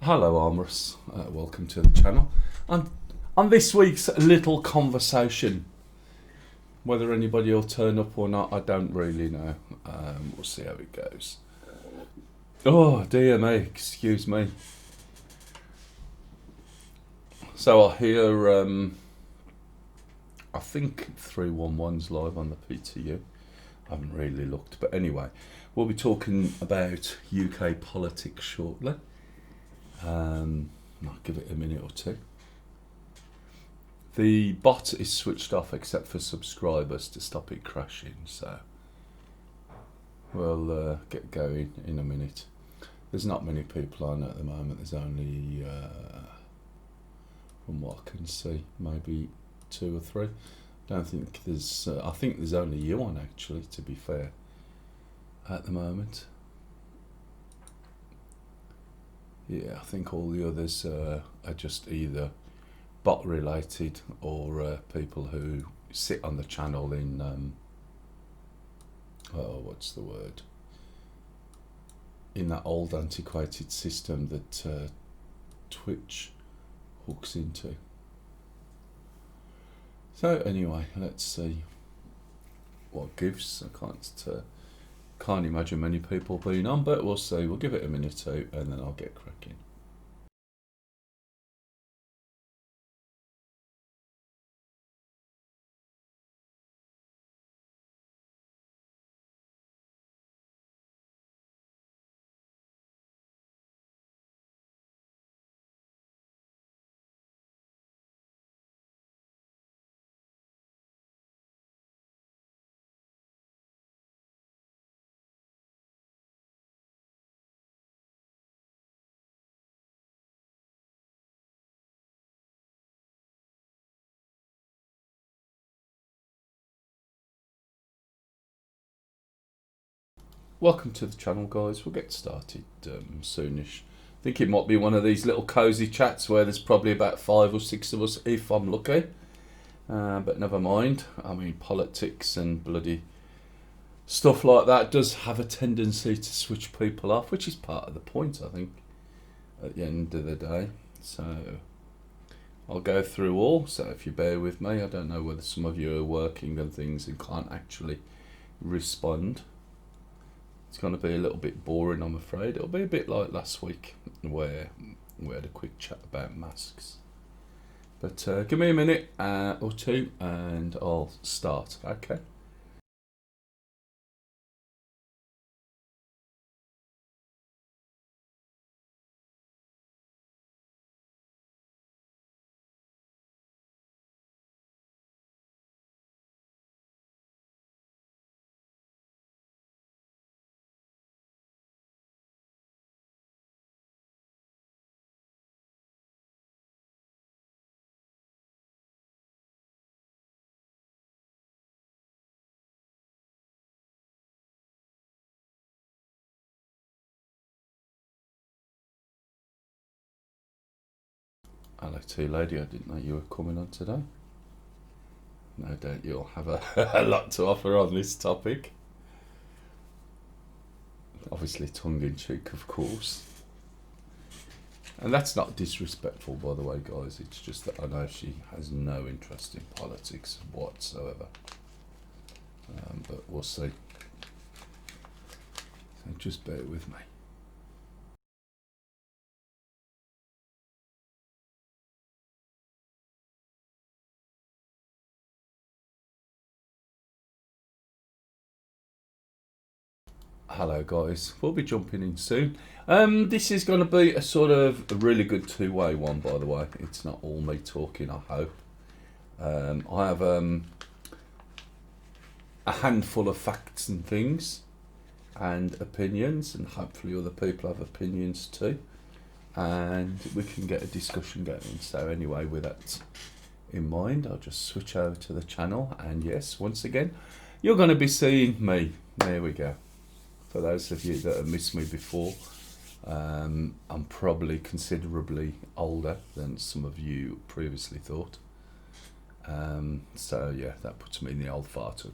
Hello, Armorous. Welcome to the channel. On this week's little conversation, whether anybody will turn up or not, I don't really know. We'll see how it goes. Oh, dear me, excuse me. So I hear, I think 311's live on the PTU. I haven't really looked, but anyway, we'll be talking about UK politics shortly. I'll give it a minute or two. The bot is switched off except for subscribers to stop it crashing, so we'll get going in a minute. There's not many people on at the moment. There's only, from what I can see, maybe 2 or 3. Don't think there's. I think there's only you on, actually, to be fair, at the moment. Yeah, I think all the others are just either bot related or people who sit on the channel in what's the word, in that old antiquated system that Twitch hooks into. So anyway, let's see what gives. I can't imagine many people being on, but we'll see. We'll give it a minute or two and then I'll get cracking. Welcome to the channel, guys. We'll get started soonish. I think it might be one of these little cosy chats where there's probably about 5 or 6 of us if I'm lucky, but never mind. I mean, politics and bloody stuff like that does have a tendency to switch people off, which is part of the point, I think, at the end of the day. So I'll go through all, so if you bear with me. I don't know whether some of you are working and things and can't actually respond. It's going to be a little bit boring, I'm afraid. It'll be a bit like last week where we had a quick chat about masks. But give me a minute or two and I'll start, okay? Hello to you, lady. I didn't know you were coming on today. No doubt you'll have a lot to offer on this topic. Obviously tongue in cheek, of course. And that's not disrespectful, by the way, guys. It's just that I know she has no interest in politics whatsoever. But we'll see. So just bear with me. Hello, guys. We'll be jumping in soon. This is going to be a sort of a really good two-way one, by the way. It's not all me talking, I hope. I have a handful of facts and things and opinions, and hopefully other people have opinions too. And we can get a discussion going. So anyway, with that in mind, I'll just switch over to the channel. And yes, once again, you're going to be seeing me. There we go. For those of you that have missed me before, I'm probably considerably older than some of you previously thought. So yeah, that puts me in the old farthood.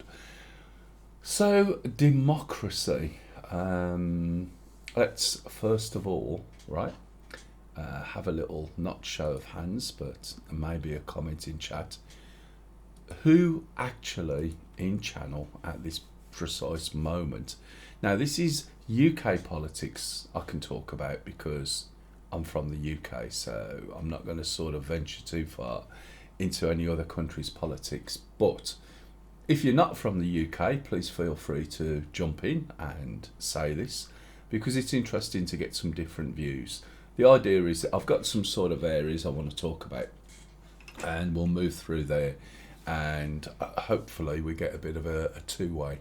So democracy. Let's first of all, right, have a little, not show of hands, but maybe a comment in chat. Who actually in channel at this precise moment? Now, this is UK politics I can talk about because I'm from the UK, so I'm not going to sort of venture too far into any other country's politics. But if you're not from the UK, please feel free to jump in and say this, because it's interesting to get some different views. The idea is that I've got some sort of areas I want to talk about, and we'll move through there, and hopefully we get a bit of a two-way.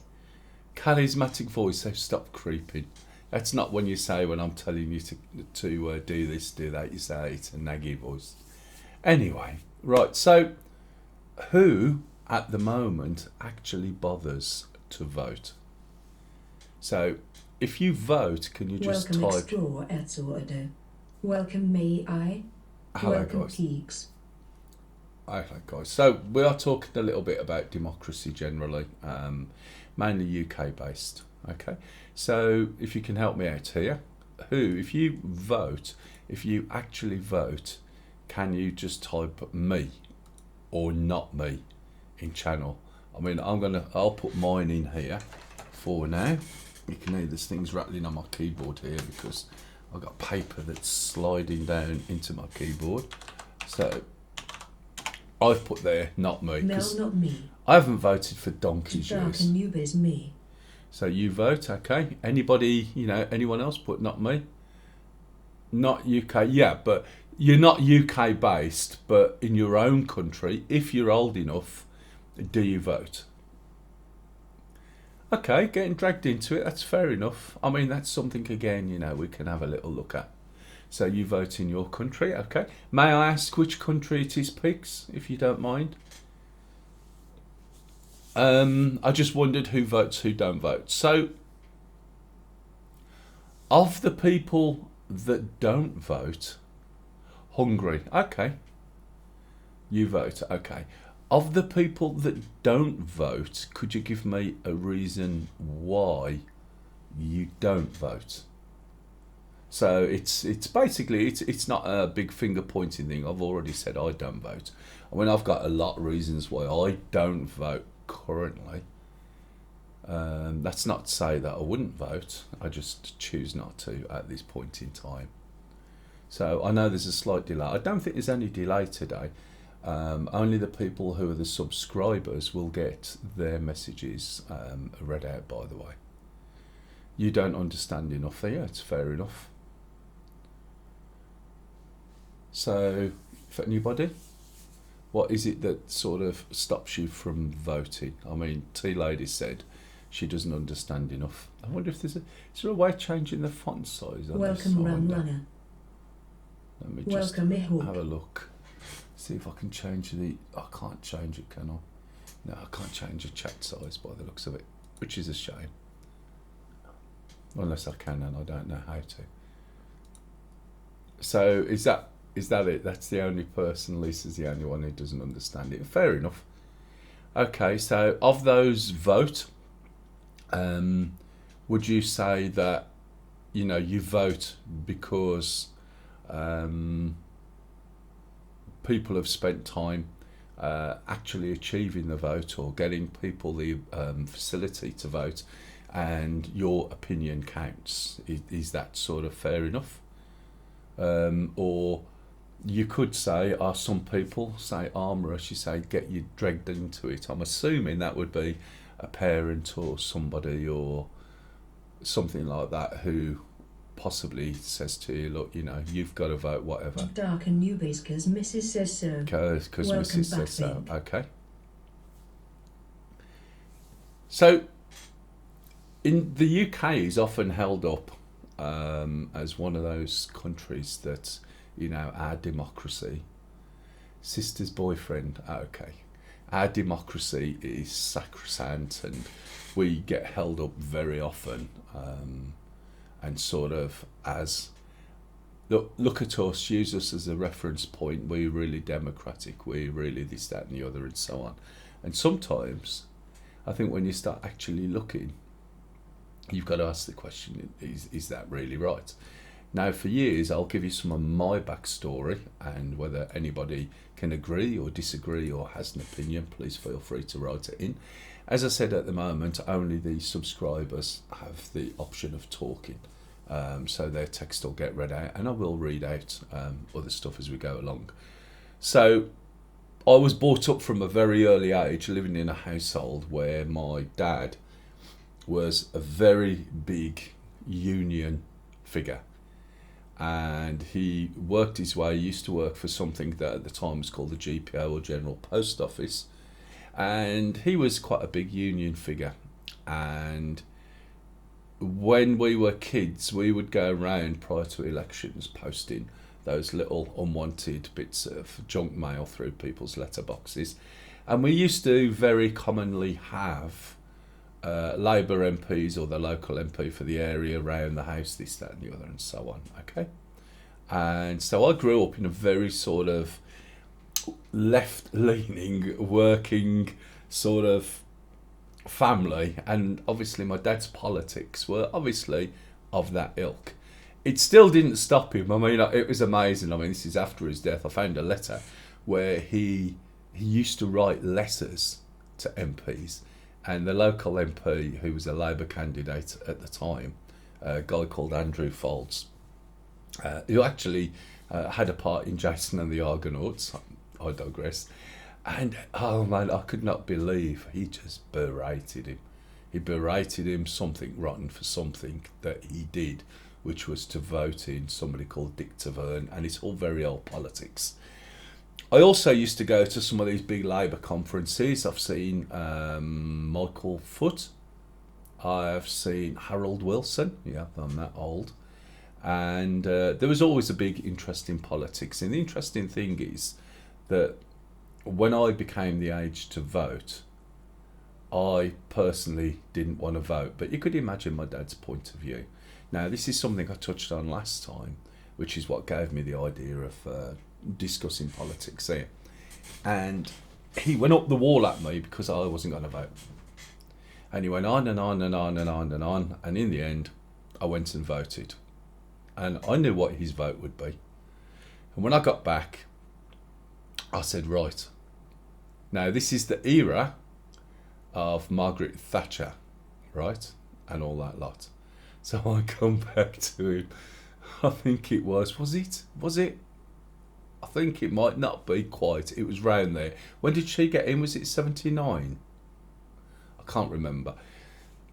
Charismatic voice, so stop creeping. That's not when you say, when I'm telling you to do this, do that, you say it's a naggy voice. Anyway, right, so who at the moment actually bothers to vote? So if you vote, can you just type... Welcome, may I? Hello, Welcome, guys. peaks. Okay, guys. So we are talking a little bit about democracy generally, mainly UK based. Okay, so if you can help me out here, if you vote, if you actually vote, can you just type me or not me in channel? I mean, I'll put mine in here for now. You can hear there's things rattling on my keyboard here because I've got paper that's sliding down into my keyboard. So I've put there, not me. No, not me. I haven't voted for donkey's years. Dark and Newbies, me. So you vote, okay? Anybody, anyone else put not me? Not UK, yeah, but you're not UK based, but in your own country, if you're old enough, do you vote? Okay, getting dragged into it, that's fair enough. I mean, that's something, again, we can have a little look at. So you vote in your country, okay? May I ask which country it is, Pigs, if you don't mind? I just wondered who votes, who don't vote. So, of the people that don't vote, Hungary, okay. You vote, okay. Of the people that don't vote, could you give me a reason why you don't vote? So it's basically it's not a big finger pointing thing. I've already said I don't vote. I mean, I've got a lot of reasons why I don't vote currently. That's not to say that I wouldn't vote. I just choose not to at this point in time. So I know there's a slight delay. I don't think there's any delay today. Only the people who are the subscribers will get their messages read out, by the way. You don't understand enough there, it's fair enough. So, for anybody, what is it that sort of stops you from voting? I mean, T-Lady said she doesn't understand enough. I wonder if is there a way of changing the font size on this? Welcome, Runner. Let me just Welcome, have a look. See if I can change I can't change it, can I? No, I can't change the chat size by the looks of it, which is a shame. Unless I can, and I don't know how to. So is that it? That's the only person. Lisa's the only one who doesn't understand it. Fair enough. Okay, so of those vote, would you say that you vote because people have spent time actually achieving the vote or getting people the facility to vote, and your opinion counts? Is that sort of fair enough? Or you could say, are some people, say Armourer, she say, get you dragged into it. I'm assuming that would be a parent or somebody or something like that who possibly says to you, look, you've got to vote, whatever. Dark and Newbies, because Mrs. says so. Because Mrs. says so. Pink. Okay. So, in the UK is often held up as one of those countries that, our democracy, sister's boyfriend, okay, our democracy is sacrosanct, and we get held up very often, and sort of as, look at us, use us as a reference point, we're really democratic, we're really this, that and the other, and so on. And sometimes, I think when you start actually looking, you've got to ask the question, is that really right? Now, for years, I'll give you some of my backstory, and whether anybody can agree or disagree or has an opinion, please feel free to write it in. As I said, at the moment, only the subscribers have the option of talking, so their text will get read out, and I will read out other stuff as we go along. So, I was brought up from a very early age living in a household where my dad was a very big union figure. And he worked his way, he used to work for something that at the time was called the GPO, or General Post Office. And he was quite a big union figure. And when we were kids, we would go around prior to elections posting those little unwanted bits of junk mail through people's letterboxes. And we used to very commonly have Labour MPs or the local MP for the area around the house, this, that and the other, and so on, okay? And so I grew up in a very sort of left-leaning, working sort of family, and obviously my dad's politics were obviously of that ilk. It still didn't stop him. I mean, it was amazing. I mean, this is after his death. I found a letter where he used to write letters to MPs. And the local MP, who was a Labour candidate at the time, a guy called Andrew Folds, who actually had a part in Jason and the Argonauts, I digress. And, oh man, I could not believe he just berated him. He berated him something rotten for something that he did, which was to vote in somebody called Dick Taverne, and it's all very old politics. I also used to go to some of these big Labour conferences. I've seen Michael Foot. I've seen Harold Wilson. Yeah, I'm that old. And there was always a big interest in politics. And the interesting thing is that when I became the age to vote, I personally didn't want to vote. But you could imagine my dad's point of view. Now, this is something I touched on last time, which is what gave me the idea of discussing politics here. And he went up the wall at me because I wasn't going to vote. And he went on and on and on and on and on. And in the end, I went and voted. And I knew what his vote would be. And when I got back, I said, right, now this is the era of Margaret Thatcher, right? And all that lot. So I come back to him. I think it was it? I think it might not be quite. It was round there. When did she get in? Was it 79? I can't remember.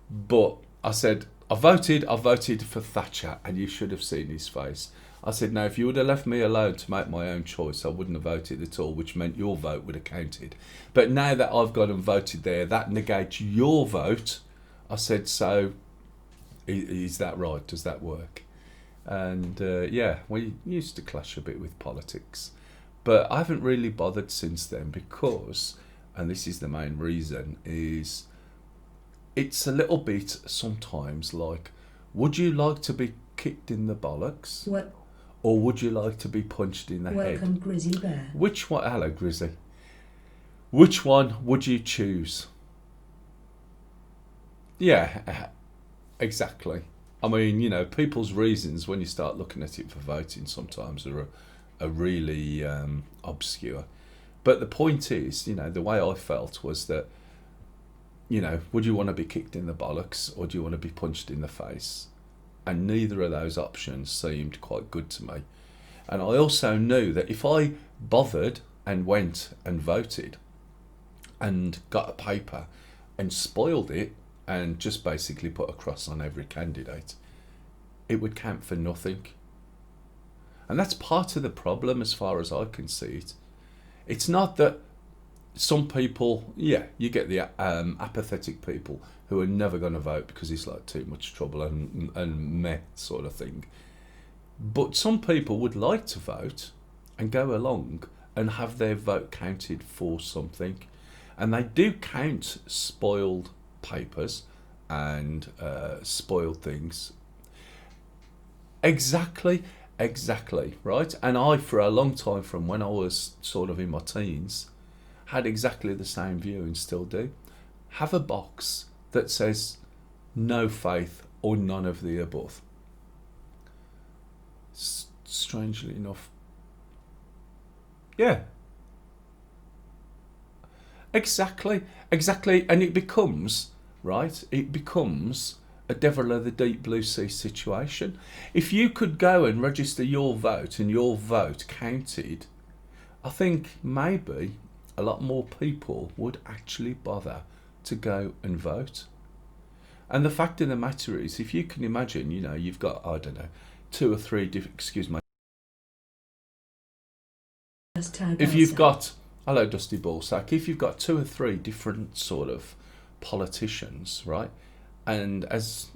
But I said, I voted for Thatcher, and you should have seen his face. I said, now, if you would have left me alone to make my own choice, I wouldn't have voted at all, which meant your vote would have counted. But now that I've gone and voted there, that negates your vote. I said, so is that right? Does that work? And yeah, we used to clash a bit with politics. But I haven't really bothered since then because, and this is the main reason, is it's a little bit sometimes like, would you like to be kicked in the bollocks? What? Or would you like to be punched in the head? Welcome, Grizzly Bear. Which one? Hello, Grizzly. Which one would you choose? Yeah, exactly. I mean, you know, people's reasons when you start looking at it for voting sometimes are really obscure. But the point is, you know, the way I felt was that, you know, would you want to be kicked in the bollocks or do you want to be punched in the face? And neither of those options seemed quite good to me. And I also knew that if I bothered and went and voted and got a paper and spoiled it, and just basically put a cross on every candidate, it would count for nothing. And that's part of the problem as far as I can see it. It's not that some people, yeah, you get the apathetic people who are never going to vote because it's like too much trouble and meh sort of thing. But some people would like to vote and go along and have their vote counted for something. And they do count spoiled papers and spoiled things. Exactly, right? And I, for a long time, from when I was sort of in my teens, had exactly the same view and still do. Have a box that says no faith or none of the above. strangely enough. Yeah. Exactly. And it becomes, right, it becomes a devil of the deep blue sea situation. If you could go and register your vote and your vote counted, I think maybe a lot more people would actually bother to go and vote. And the fact of the matter is, if you can imagine, you've got, I don't know, two or three different, excuse me, if you've got, hello Dusty Ballsack, if you've got two or three different sort of politicians, right, and as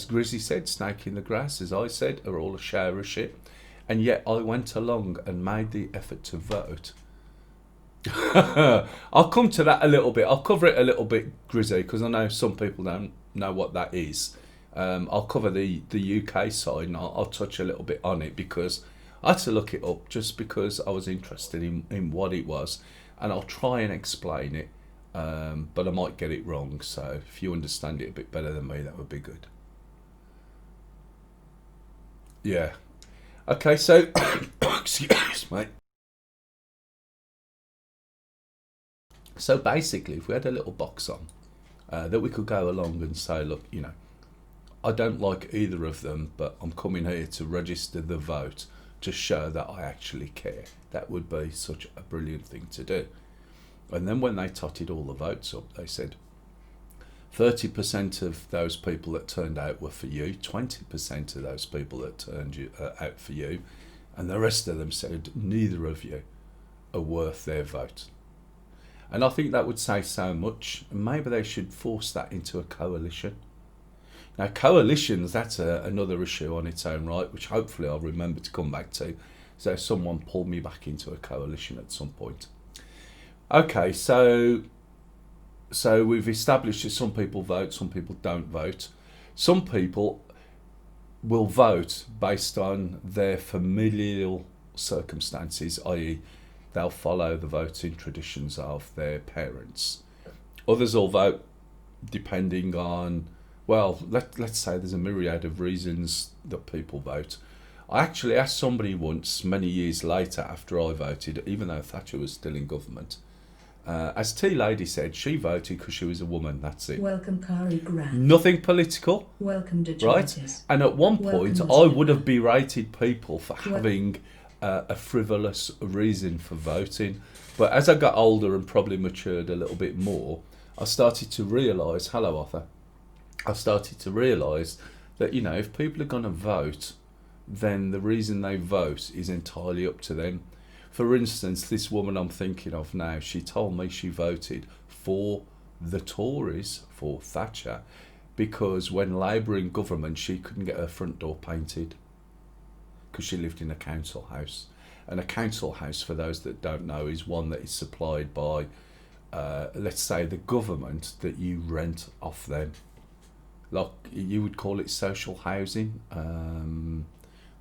Grizzy said, snake in the grass, as I said, are all a shower of shit, and yet I went along and made the effort to vote. I'll come to that a little bit. I'll cover it a little bit, Grizzy, because I know some people don't know what that is. I'll cover the UK side, and I'll touch a little bit on it, because I had to look it up just because I was interested in what it was, and I'll try and explain it, but I might get it wrong, so if you understand it a bit better than me, that would be good. Yeah. Okay, so, excuse me. So basically, if we had a little box on, that we could go along and say, look, I don't like either of them, but I'm coming here to register the vote to show that I actually care. That would be such a brilliant thing to do. And then when they totted all the votes up, they said 30% of those people that turned out were for you, 20% of those people that turned out for you, and the rest of them said neither of you are worth their vote. And I think that would say so much. Maybe they should force that into a coalition. Now, coalitions, that's another issue on its own right, which hopefully I'll remember to come back to. So someone pulled me back into a coalition at some point. Okay, so we've established that some people vote, some people don't vote. Some people will vote based on their familial circumstances, i.e., they'll follow the voting traditions of their parents. Others will vote depending on, well, let's say there's a myriad of reasons that people vote. I actually asked somebody once, many years later after I voted, even though Thatcher was still in government, as T-Lady said, she voted because she was a woman, that's it. Welcome, Kari Grant. Nothing political. Welcome, right? And at one point, I would have berated people for having a frivolous reason for voting. But as I got older and probably matured a little bit more, I started to realise, hello Arthur, I started to realise that, if people are going to vote, then the reason they vote is entirely up to them. For instance, this woman I'm thinking of now, she told me she voted for the Tories, for Thatcher, because when Labour in government, she couldn't get her front door painted because she lived in a council house. And a council house, for those that don't know, is one that is supplied by, let's say, the government that you rent off them. Like, you would call it social housing,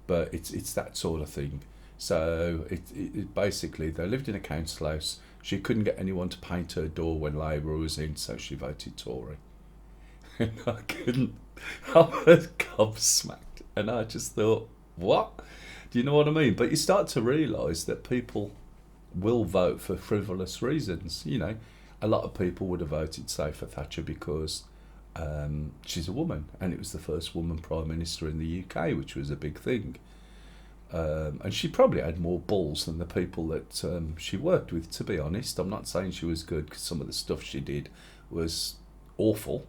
but it's that sort of thing. So it basically, they lived in a council house. She couldn't get anyone to paint her door when Labour was in, so she voted Tory. And I was gobsmacked, and I just thought, what? Do you know what I mean? But you start to realise that people will vote for frivolous reasons. A lot of people would have voted, say, for Thatcher because she's a woman, and it was the first woman Prime Minister in the UK, which was a big thing. And she probably had more balls than the people that she worked with, to be honest. I'm not saying she was good, because some of the stuff she did was awful,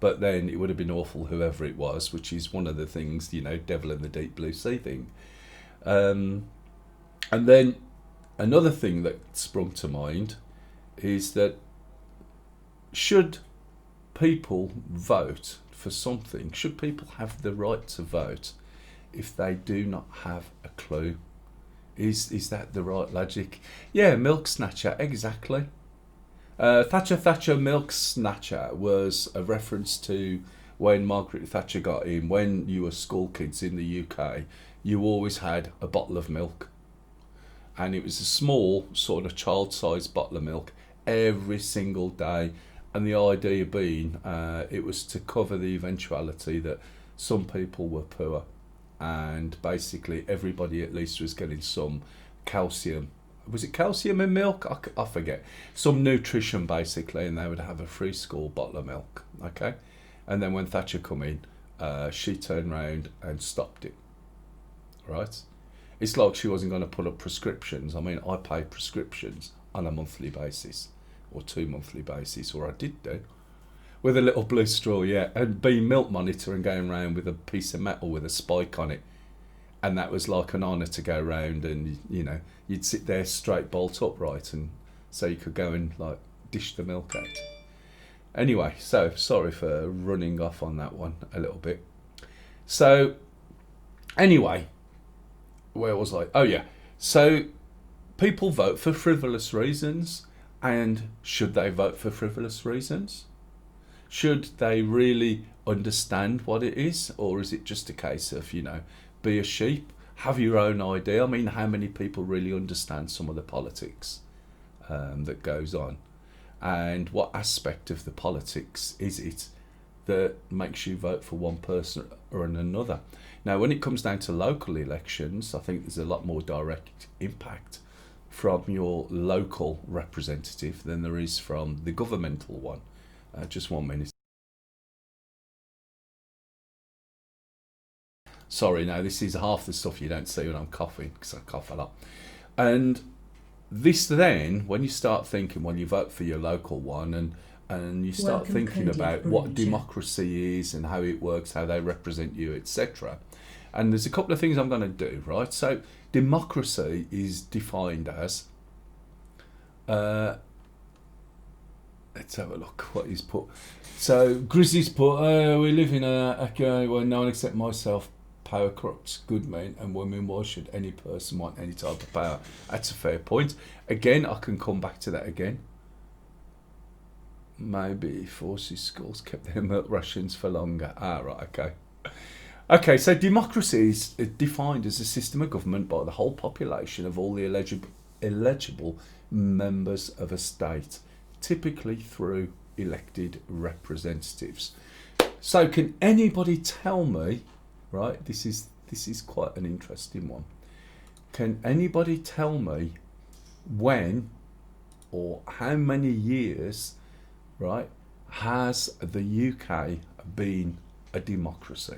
but then it would have been awful whoever it was, which is one of the things, devil in the deep blue sea thing. And then another thing that sprung to mind is that should people vote for something, should people have the right to vote if they do not have a clue? Is that the right logic? Yeah, milk snatcher, exactly. Thatcher milk snatcher was a reference to when Margaret Thatcher got in. When you were school kids in the UK, you always had a bottle of milk, and it was a small sort of child-sized bottle of milk every single day. And the idea being, it was to cover the eventuality that some people were poor. and basically everybody at least was getting some calcium. Was it calcium in milk? I forget. Some nutrition basically, and they would have a free school bottle of milk. Okay, and then when Thatcher come in, she turned round and stopped it. Right? It's like she wasn't going to put up prescriptions. I mean, I pay prescriptions on a monthly basis or 2 monthly basis, or I did do, with a little blue straw, yeah, and being milk monitor and going around with a piece of metal with a spike on it. And that was like an honour to go round, and you know, you'd sit there straight bolt upright, and so you could go and like dish the milk out. Anyway, so sorry for running off on that one a little bit. So anyway, where was I? Oh yeah, so people vote for frivolous reasons, and should they vote for frivolous reasons? Should they really understand what it is, or is it just a case of, you know, be a sheep, have your own idea? I mean, how many people really understand some of the politics that goes on? And what aspect of the politics is it that makes you vote for one person or another? Now, when it comes down to local elections, I think there's a lot more direct impact from your local representative than there is from the governmental one. Just 1 minute. Sorry, now this is half the stuff you don't see when I'm coughing, because I cough a lot. And this then, when you start thinking, when you vote for your local one, and you start Welcome, thinking Cody about what Bruinger. democracy is and how it works, how they represent you, etc. And there's a couple of things I'm going to do, right? So democracy is defined as, let's have a look what he's put. So Grizzly's put, we live in a where no one except myself power corrupts good men and women. Why should any person want any type of power? That's a fair point. Again, I can come back to that again. Maybe forces schools kept their milk rations for longer. Right, okay. Okay, so democracy is defined as a system of government by the whole population of all the eligible members of a state, typically through elected representatives. So can anybody tell me, right, this is quite an interesting one. Can anybody tell me when or how many years, right, has the UK been a democracy?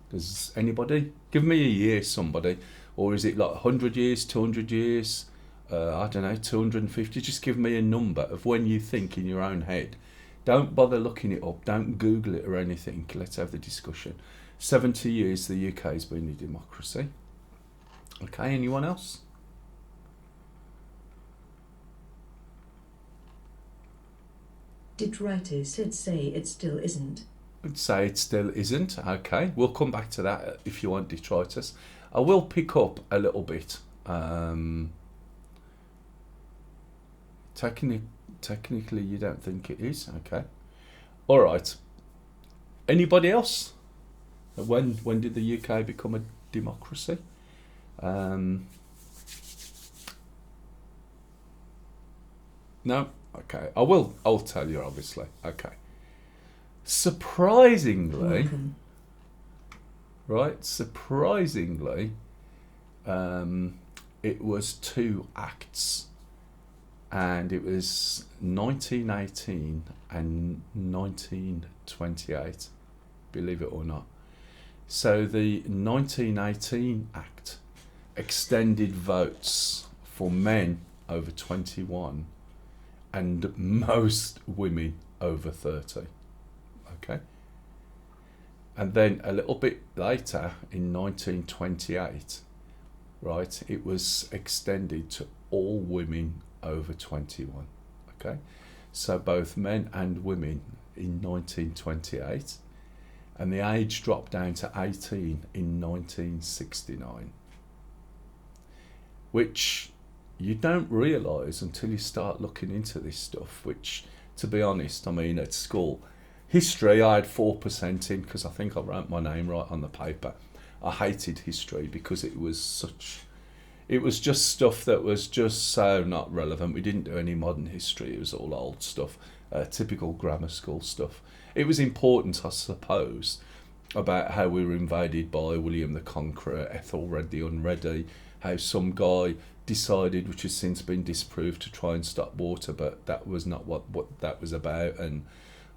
Does anybody? Give me a year, somebody. Or is it like 100 years, 200 years? I don't know, 250? Just give me a number of when you think in your own head. Don't bother looking it up. Don't Google it or anything. Let's have the discussion. 70 years the UK has been a democracy. Okay, anyone else? Detritus say it still isn't. I'd say it still isn't. Okay, we'll come back to that if you want detritus. I will pick up a little bit. Technically, you don't think it is. Okay. All right. Anybody else? When did the UK become a democracy? No. Okay. I'll tell you, obviously. Okay. Surprisingly, Welcome. right? Surprisingly, it was 2 acts, and it was 1918 and 1928. Believe it or not. So the 1918 Act extended votes for men over 21 and most women over 30. Okay. And then a little bit later, in 1928, right, it was extended to all women over 21. Okay. So both men and women in 1928. And the age dropped down to 18 in 1969, which you don't realise until you start looking into this stuff, which, to be honest, I mean, at school, history I had 4% in because I think I wrote my name right on the paper. I hated history because it was just stuff that was just so not relevant. We didn't do any modern history, it was all old stuff, typical grammar school stuff. It was important, I suppose, about how we were invaded by William the Conqueror, Ethelred the Unready, how some guy decided, which has since been disproved, to try and stop water, but that was not what that was about, and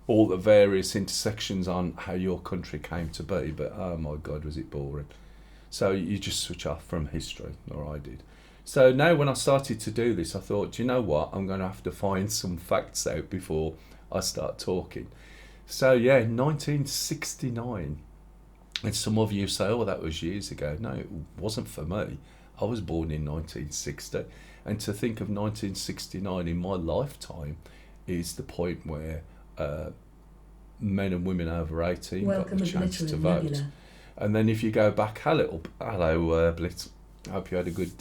all the various intersections on how your country came to be. But oh my God, was it boring. So you just switch off from history, or I did. So now when I started to do this, I thought, do you know what, I'm going to have to find some facts out before I start talking. So yeah, 1969. And some of you say, oh, that was years ago. No, it wasn't for me. I was born in 1960. And to think of 1969 in my lifetime is the point where men and women over 18 got the chance to vote. Nebula. And then if you go back a little, hello Blitz, I hope you had a good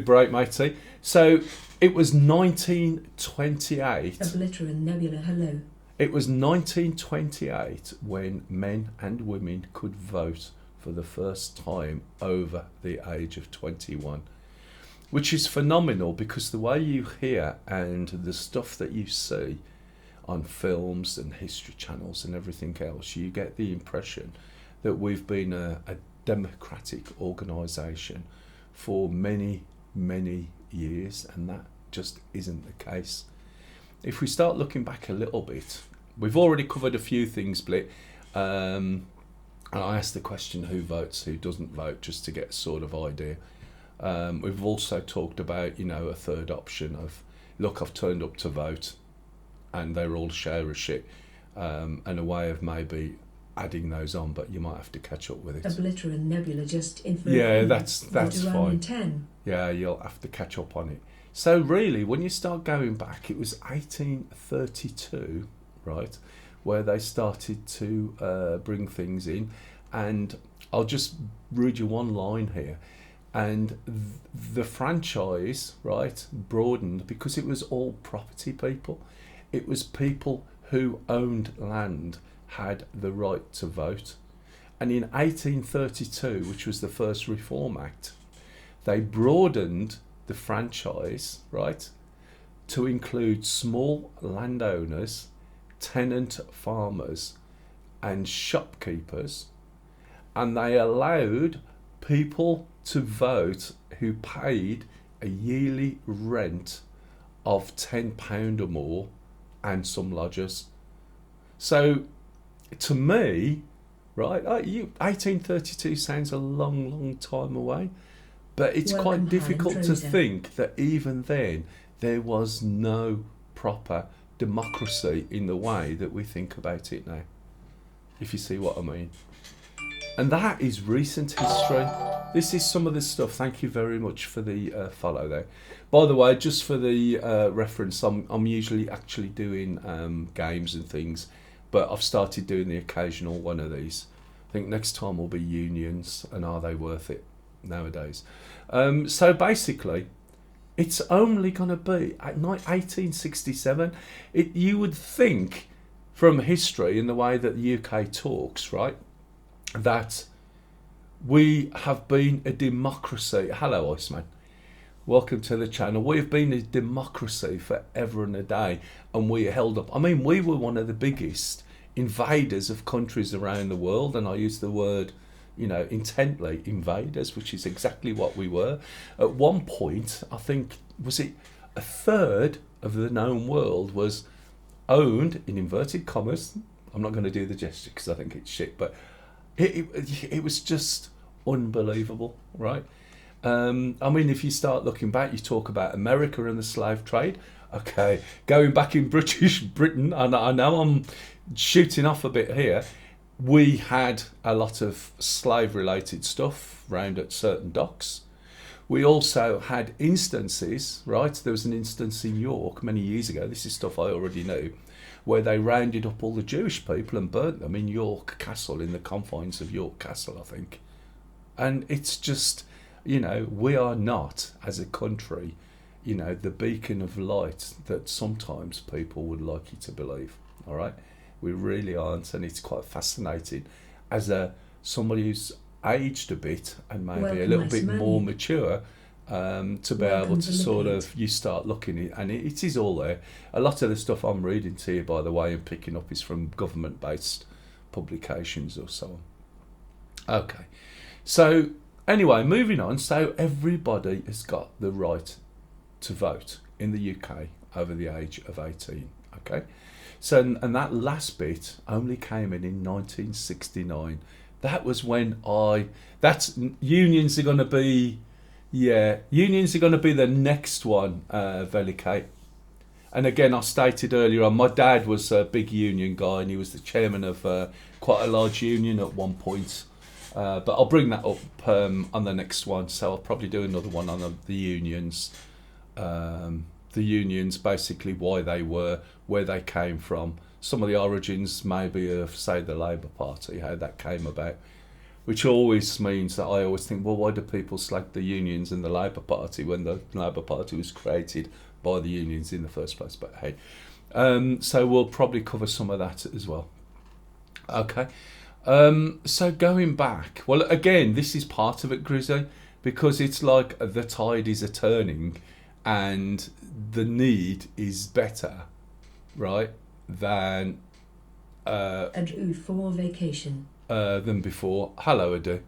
break, matey. So it was 1928. Obliterate Nebula, hello. It was 1928 when men and women could vote for the first time over the age of 21, which is phenomenal, because the way you hear and the stuff that you see on films and history channels and everything else, you get the impression that we've been a democratic organisation for many, many years, and that just isn't the case. If we start looking back a little bit, we've already covered a few things, Blit. And I asked the question, who votes, who doesn't vote, just to get a sort of idea. We've also talked about, a third option of, look, I've turned up to vote and they're all share a shit, and a way of maybe adding those on, but you might have to catch up with it. Obliterate Nebula just infer. Yeah, that's fine. 10. Yeah, you'll have to catch up on it. So really, when you start going back, it was 1832, right, where they started to bring things in. And I'll just read you one line here. And the franchise, right, broadened because it was all property people. It was people who owned land had the right to vote. And in 1832, which was the first Reform Act, they broadened the franchise, right, to include small landowners, tenant farmers and shopkeepers, and they allowed people to vote who paid a yearly rent of £10 or more, and some lodgers. So to me, right, 1832 sounds a long, long time away, but it's quite difficult to think that even then there was no proper democracy in the way that we think about it now, if you see what I mean. And that is recent history. This is some of the stuff. Thank you very much for the follow there. By the way, just for the reference, I'm usually actually doing games and things, but I've started doing the occasional one of these. I think next time will be unions, and are they worth it nowadays? So basically, it's only going to be at 1867. You would think from history, in the way that the UK talks, right, that we have been a democracy. Hello, Iceman. Welcome to the channel. We've been a democracy forever and a day, and we held up. I mean, we were one of the biggest invaders of countries around the world, and I use the word, intently, invaders, which is exactly what we were. At one point, I think, was it a third of the known world was owned, in inverted commas. I'm not going to do the gesture because I think it's shit, but it was just unbelievable, right? I mean, if you start looking back, you talk about America and the slave trade. Okay, going back in British Britain, and I know I'm shooting off a bit here, we had a lot of slave-related stuff round at certain docks. We also had instances, right? There was an instance in York many years ago, this is stuff I already knew, where they rounded up all the Jewish people and burnt them in York Castle, in the confines of York Castle, I think. And it's just, we are not, as a country, the beacon of light that sometimes people would like you to believe, all right? We really aren't, and it's quite fascinating as somebody who's aged a bit and maybe a little bit more mature, to be able to sort of, you start looking at, and it is all there. A lot of the stuff I'm reading to you, by the way, and picking up is from government-based publications or so on. Okay, so anyway, moving on. So everybody has got the right to vote in the UK over the age of 18. Okay, so and that last bit only came in 1969. That was when unions are going to be, unions are going to be the next one, Velikate. And again, I stated earlier on, my dad was a big union guy, and he was the chairman of quite a large union at one point. But I'll bring that up on the next one. So I'll probably do another one on the unions. The unions, basically why they were, where they came from, some of the origins maybe of, say, the Labour Party, how that came about, which always means that I always think, well, why do people slag the unions and the Labour Party when the Labour Party was created by the unions in the first place? But hey, so we'll probably cover some of that as well. Okay, so going back, well, again, this is part of it, Grizzy, because it's like the tide is a turning and the need is better, right, than Adu for vacation. Than before. Hello, Adu.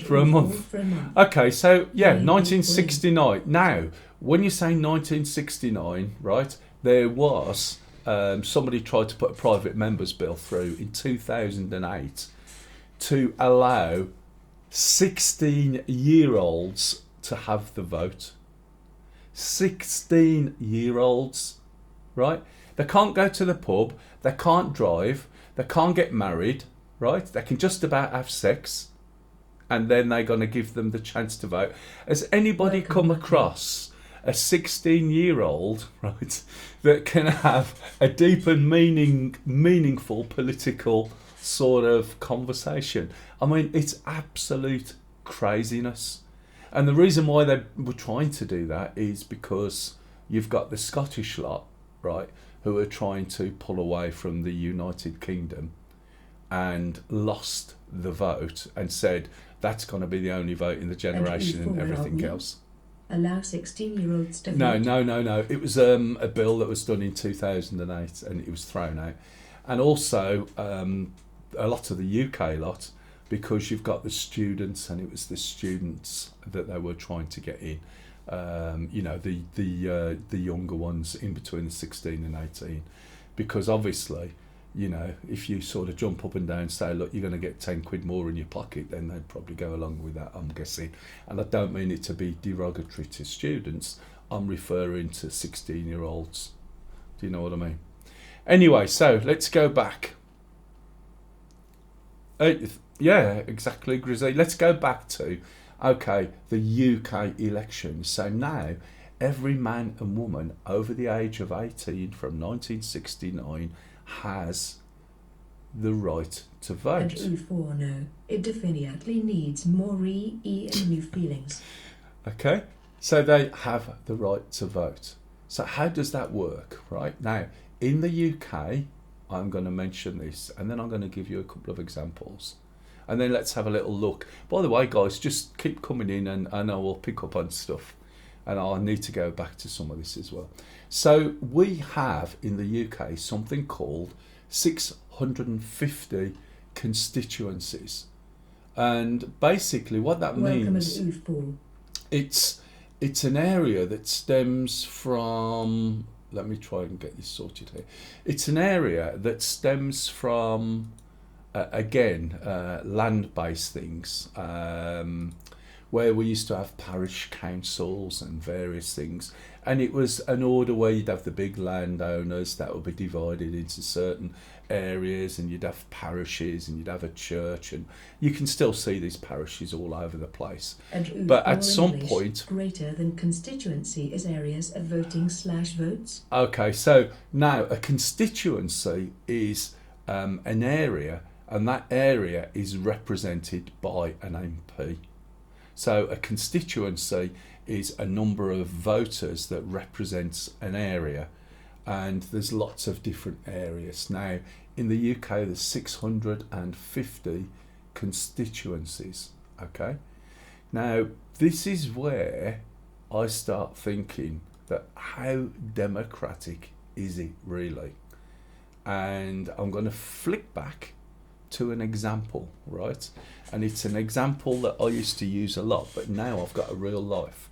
For a month. Okay, so yeah, 1969. Now, when you say 1969, right, there was somebody tried to put a private members bill through in 2008 to allow 16-year-olds to have the vote. 16-year-olds, right? They can't go to the pub, they can't drive, they can't get married, right? They can just about have sex, and then they're going to give them the chance to vote. Has anybody come across a 16-year-old, right, that can have a deep and meaningful political sort of conversation? I mean, it's absolute craziness. And the reason why they were trying to do that is because you've got the Scottish lot, right, who are trying to pull away from the United Kingdom and lost the vote and said that's going to be the only vote in the generation and everything else. Allow 16-year-olds to No. vote. It was a bill that was done in 2008 and it was thrown out. And also a lot of the UK lot, because you've got the students, and it was the students that they were trying to get in. The younger ones in between the 16 and 18, because obviously, if you sort of jump up and down and say, look, you're going to get 10 quid more in your pocket, then they'd probably go along with that, I'm guessing. And I don't mean it to be derogatory to students, I'm referring to 16-year-olds. Do you know what I mean? Anyway, so let's go back. Yeah, exactly, Grizzly. Let's go back to, okay, the UK elections. So now, every man and woman over the age of 18 from 1969 has the right to vote. And for no, it definitely needs more and new feelings. Okay, so they have the right to vote. So how does that work, right? Now, in the UK, I'm going to mention this, and then I'm going to give you a couple of examples. And then let's have a little look. By the way, guys, just keep coming in and I will pick up on stuff. And I'll need to go back to some of this as well. So we have in the UK something called 650 constituencies. And basically what that means, it's an area that stems from, let me try and get this sorted here. It's an area that stems from land-based things, where we used to have parish councils and various things, and it was an order where you'd have the big landowners that would be divided into certain areas, and you'd have parishes, and you'd have a church, and you can still see these parishes all over the place. But at some point, greater than constituency is areas of voting/votes. Okay, so now a constituency is an area, and that area is represented by an MP. So a constituency is a number of voters that represents an area, and there's lots of different areas. Now, in the UK, there's 650 constituencies, okay? Now, this is where I start thinking that how democratic is it really? And I'm going to flick back to an example, right? And it's an example that I used to use a lot, but now I've got a real life.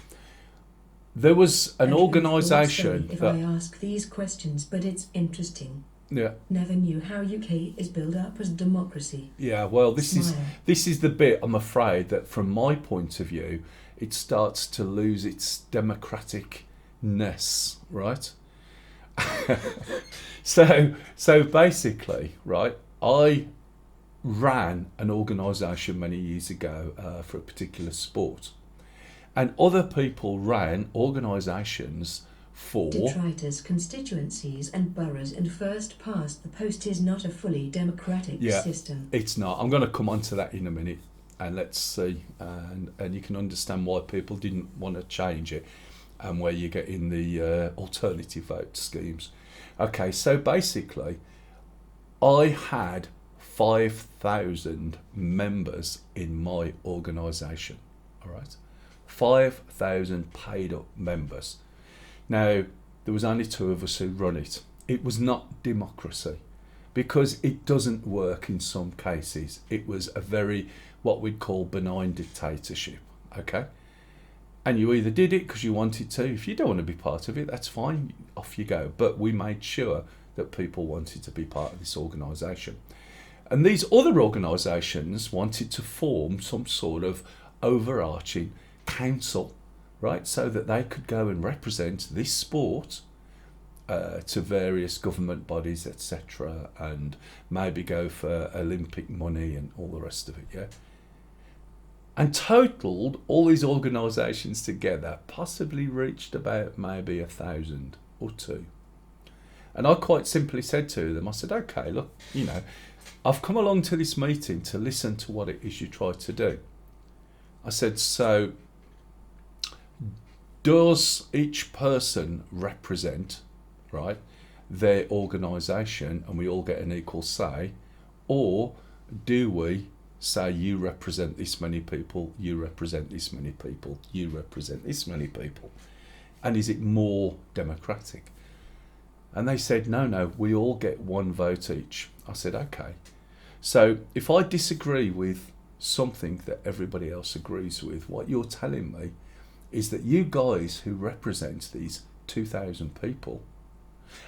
There was an And organisation sorry if that... I ask these questions, but it's interesting. Yeah. Never knew how UK is built up as democracy. Yeah, well, this Smile. is the bit, I'm afraid, that from my point of view, it starts to lose its democraticness, right? So basically, right, I ran an organisation many years ago for a particular sport, and other people ran organisations for... Detritus constituencies and boroughs, and first past the post is not a fully democratic system. It's not. I'm going to come on to that in a minute, and let's see, and you can understand why people didn't want to change it, and where you get in the alternative vote schemes. Okay, so basically, I had 5,000 members in my organisation, all right? 5,000 paid up members. Now, there was only 2 of us who run it. It was not democracy, because it doesn't work in some cases. It was a very, what we'd call, benign dictatorship, okay? And you either did it because you wanted to. If you don't want to be part of it, that's fine, off you go. But we made sure that people wanted to be part of this organisation. And these other organisations wanted to form some sort of overarching council, right, so that they could go and represent this sport to various government bodies, etc., and maybe go for Olympic money and all the rest of it, yeah? And totaled, all these organisations together possibly reached about maybe 1,000 or 2. And I quite simply said to them, I said, okay, look, you know, I've come along to this meeting to listen to what it is you try to do. I said, so does each person represent, right, their organisation and we all get an equal say, or do we say you represent this many people, you represent this many people, you represent this many people? And is it more democratic? And they said, no, we all get 1 vote each. I said, okay. So if I disagree with something that everybody else agrees with, what you're telling me is that you guys who represent these 2,000 people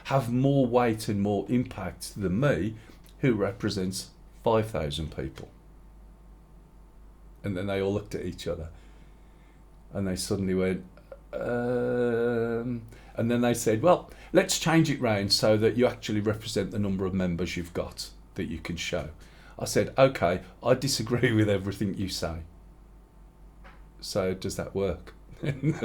have more weight and more impact than me, who represents 5,000 people. And then they all looked at each other and they suddenly went, and then they said, well, let's change it round so that you actually represent the number of members you've got that you can show. I said, okay, I disagree with everything you say. So does that work? And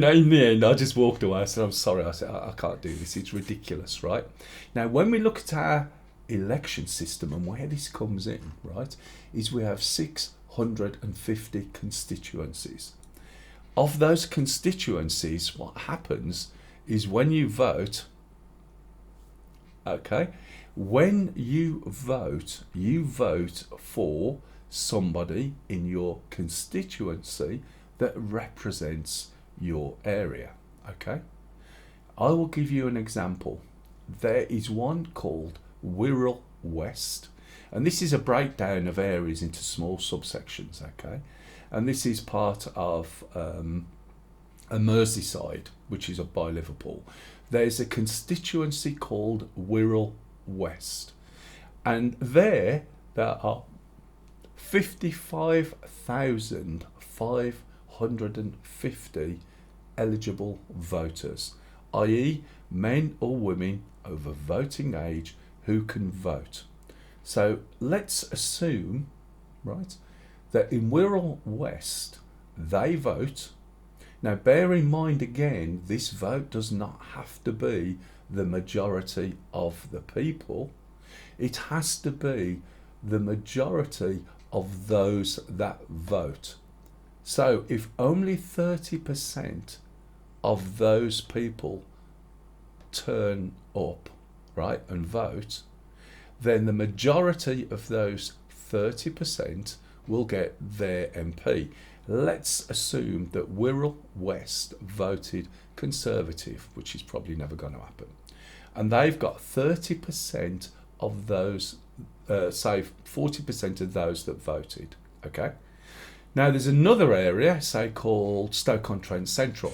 in the end, I just walked away. I said, I'm sorry. I said, I can't do this. It's ridiculous, right? Now, when we look at our election system and where this comes in, right, is we have 650 constituencies. Of those constituencies, what happens is when you vote, okay, when you vote for somebody in your constituency that represents your area, okay? I will give you an example. There is one called Wirral West, and this is a breakdown of areas into small subsections, okay? And this is part of a Merseyside, which is up by Liverpool. There's a constituency called Wirral West, and there are 55,550 eligible voters, i.e. men or women over voting age who can vote. So let's assume, right, that in Wirral West they vote. Now bear in mind again, this vote does not have to be the majority of the people. It has to be the majority of those that vote. So if only 30% of those people turn up, right, and vote, then the majority of those 30% will get their MP. Let's assume that Wirral West voted Conservative, which is probably never going to happen, and they've got 30% of those say 40% of those that voted. Okay. Now there's another area, say called Stoke-on-Trent Central,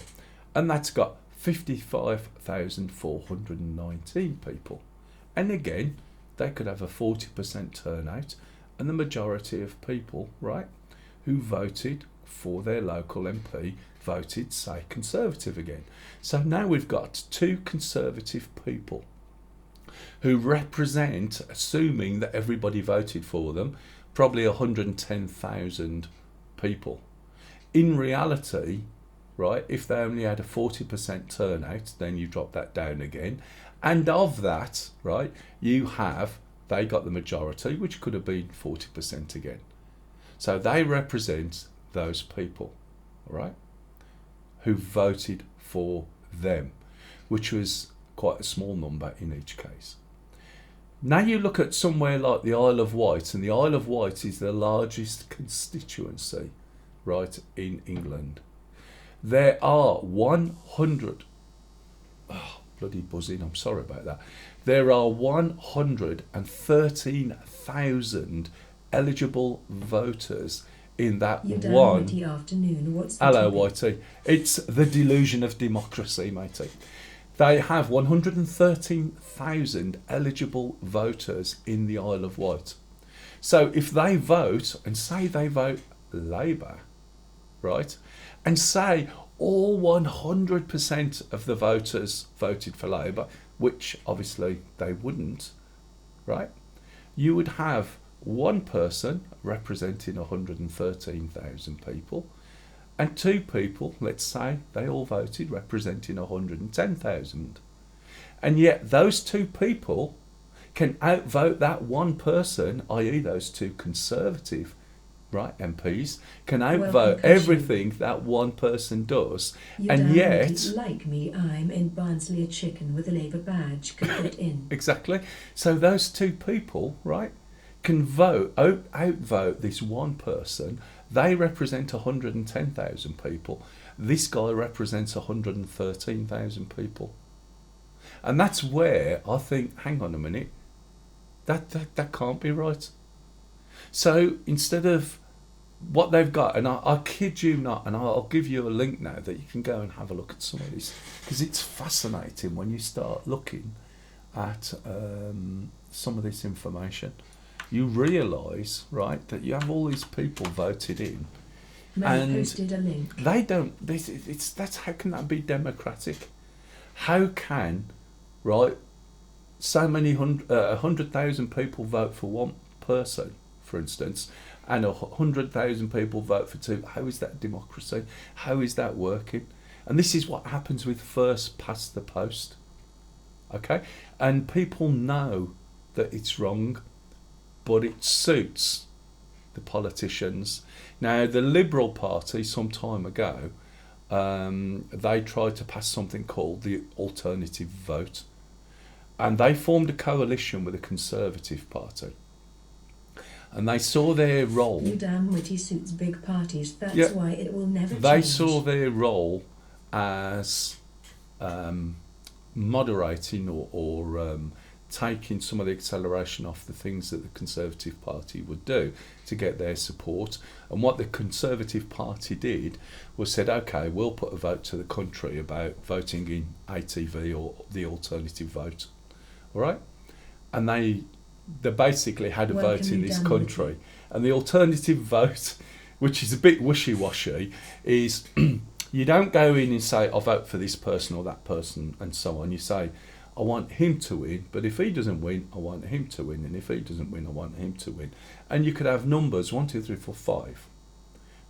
and that's got 55,419 people. And again, they could have a 40% turnout, and the majority of people, right, who voted for their local MP voted, say, Conservative again. So now we've got two Conservative people who represent, assuming that everybody voted for them, probably 110,000 people. In reality, right, if they only had a 40% turnout, then you drop that down again. And of that, right, they got the majority, which could have been 40% again. So they represent those people, right, who voted for them, which was quite a small number in each case. Now you look at somewhere like the Isle of Wight, and the Isle of Wight is the largest constituency, right, in England. There are 100... Oh, bloody buzzing, I'm sorry about that. There are 113,000 eligible voters in that one... afternoon. What's the Hello, topic? Whitey. It's the delusion of democracy, matey. They have 113,000 eligible voters in the Isle of Wight. So if they vote, and say they vote Labour, right, and say all 100% of the voters voted for Labour, which obviously they wouldn't, right, you would have one person representing 113,000 people, and two people, let's say, they all voted representing 110,000. And yet those two people can outvote that one person, i.e. those two Conservative, right, MPs, can outvote everything that one person does. And yet... like me, I'm in Barnsley, a chicken with a Labour badge could fit in. Exactly. So those two people, right, can outvote this one person. They represent 110,000 people. This guy represents 113,000 people. And that's where I think, hang on a minute, that can't be right. So instead of what they've got, and I kid you not, and I'll give you a link now that you can go and have a look at some of this, because it's fascinating when you start looking at some of this information. You realise, right, that you have all these people voted in, and posted a link. They don't. That's how can that be democratic? How can, right, so many 100,000 people vote for one person, for instance, and 100,000 people vote for two? How is that democracy? How is that working? And this is what happens with first past the post. Okay, and people know that it's wrong, but it suits the politicians. Now, the Liberal Party, some time ago, they tried to pass something called the alternative vote, and they formed a coalition with the Conservative Party, and they saw their role... You damn witty suits big parties, that's why it will never change. They saw their role as moderating or taking some of the acceleration off the things that the Conservative Party would do to get their support. And what the Conservative Party did was said, okay, we'll put a vote to the country about voting in ATV or the alternative vote. All right? And they basically had a vote in this country. And the alternative vote, which is a bit wishy-washy, is you don't go in and say, I'll vote for this person or that person and so on. You say, I want him to win, but if he doesn't win, I want him to win, and if he doesn't win, I want him to win. And you could have numbers 1, 2, 3, 4, 5,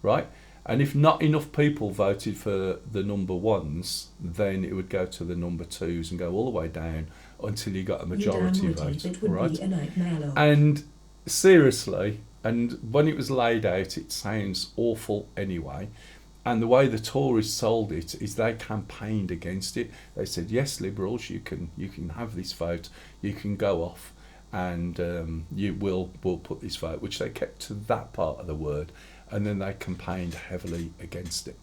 right? And if not enough people voted for the number ones, then it would go to the number twos and go all the way down until you got a majority vote, it would right? Be a nightmare. And seriously, and when it was laid out, it sounds awful anyway. And the way the Tories sold it is they campaigned against it. They said, yes, Liberals, you can have this vote, you can go off, and we'll put this vote, which they kept to that part of the word, and then they campaigned heavily against it.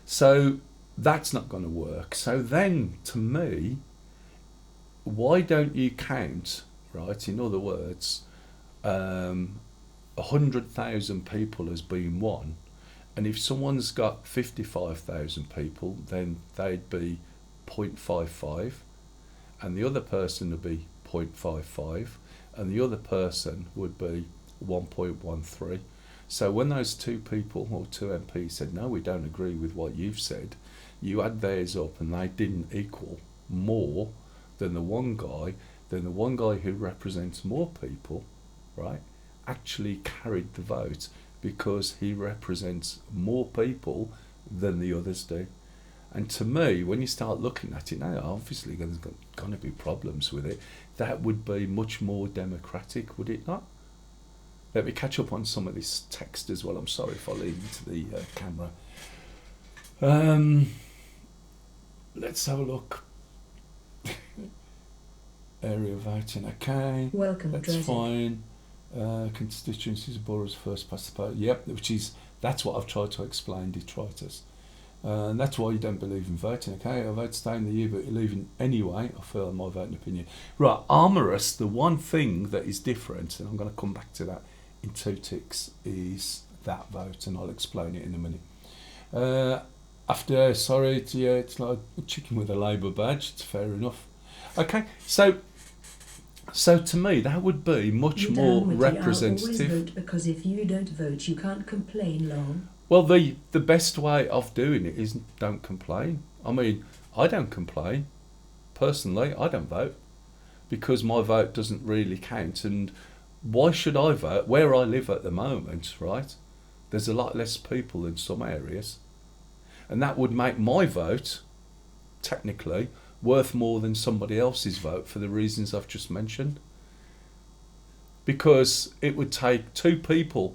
So that's not going to work. So then, to me, why don't you count, right? In other words, 100,000 people has been won, and if someone's got 55,000 people, then they'd be 0.55, and the other person would be 0.55, and the other person would be 1.13. So when those two people or two MPs said, no, we don't agree with what you've said, you add theirs up and they didn't equal more than the one guy, who represents more people, right, actually carried the vote because he represents more people than the others do. And to me, when you start looking at it now, obviously there's going to be problems with it. That would be much more democratic, would it not? Let me catch up on some of this text as well. I'm sorry if I lean into the camera. Let's have a look. Area of voting, okay. Welcome, that's Dresden. Fine. Constituencies, boroughs first past the post. Yep, that's what I've tried to explain, detritus. And that's why you don't believe in voting, okay? I vote to stay in the EU, but you're leaving anyway. I feel my voting opinion. Right, Armorous, the one thing that is different, and I'm going to come back to that in 2 ticks, is that vote, and I'll explain it in a minute. It's like a chicken with a Labour badge. It's fair enough. Okay, so to me that would be much more representative. Always vote, because if you don't vote, you can't complain long. Well, the best way of doing it is don't complain. I mean, I don't complain. Personally, I don't vote because my vote doesn't really count. And why should I vote? Where I live at the moment, right, there's a lot less people in some areas. And that would make my vote, technically, worth more than somebody else's vote for the reasons I've just mentioned. Because it would take 2 people,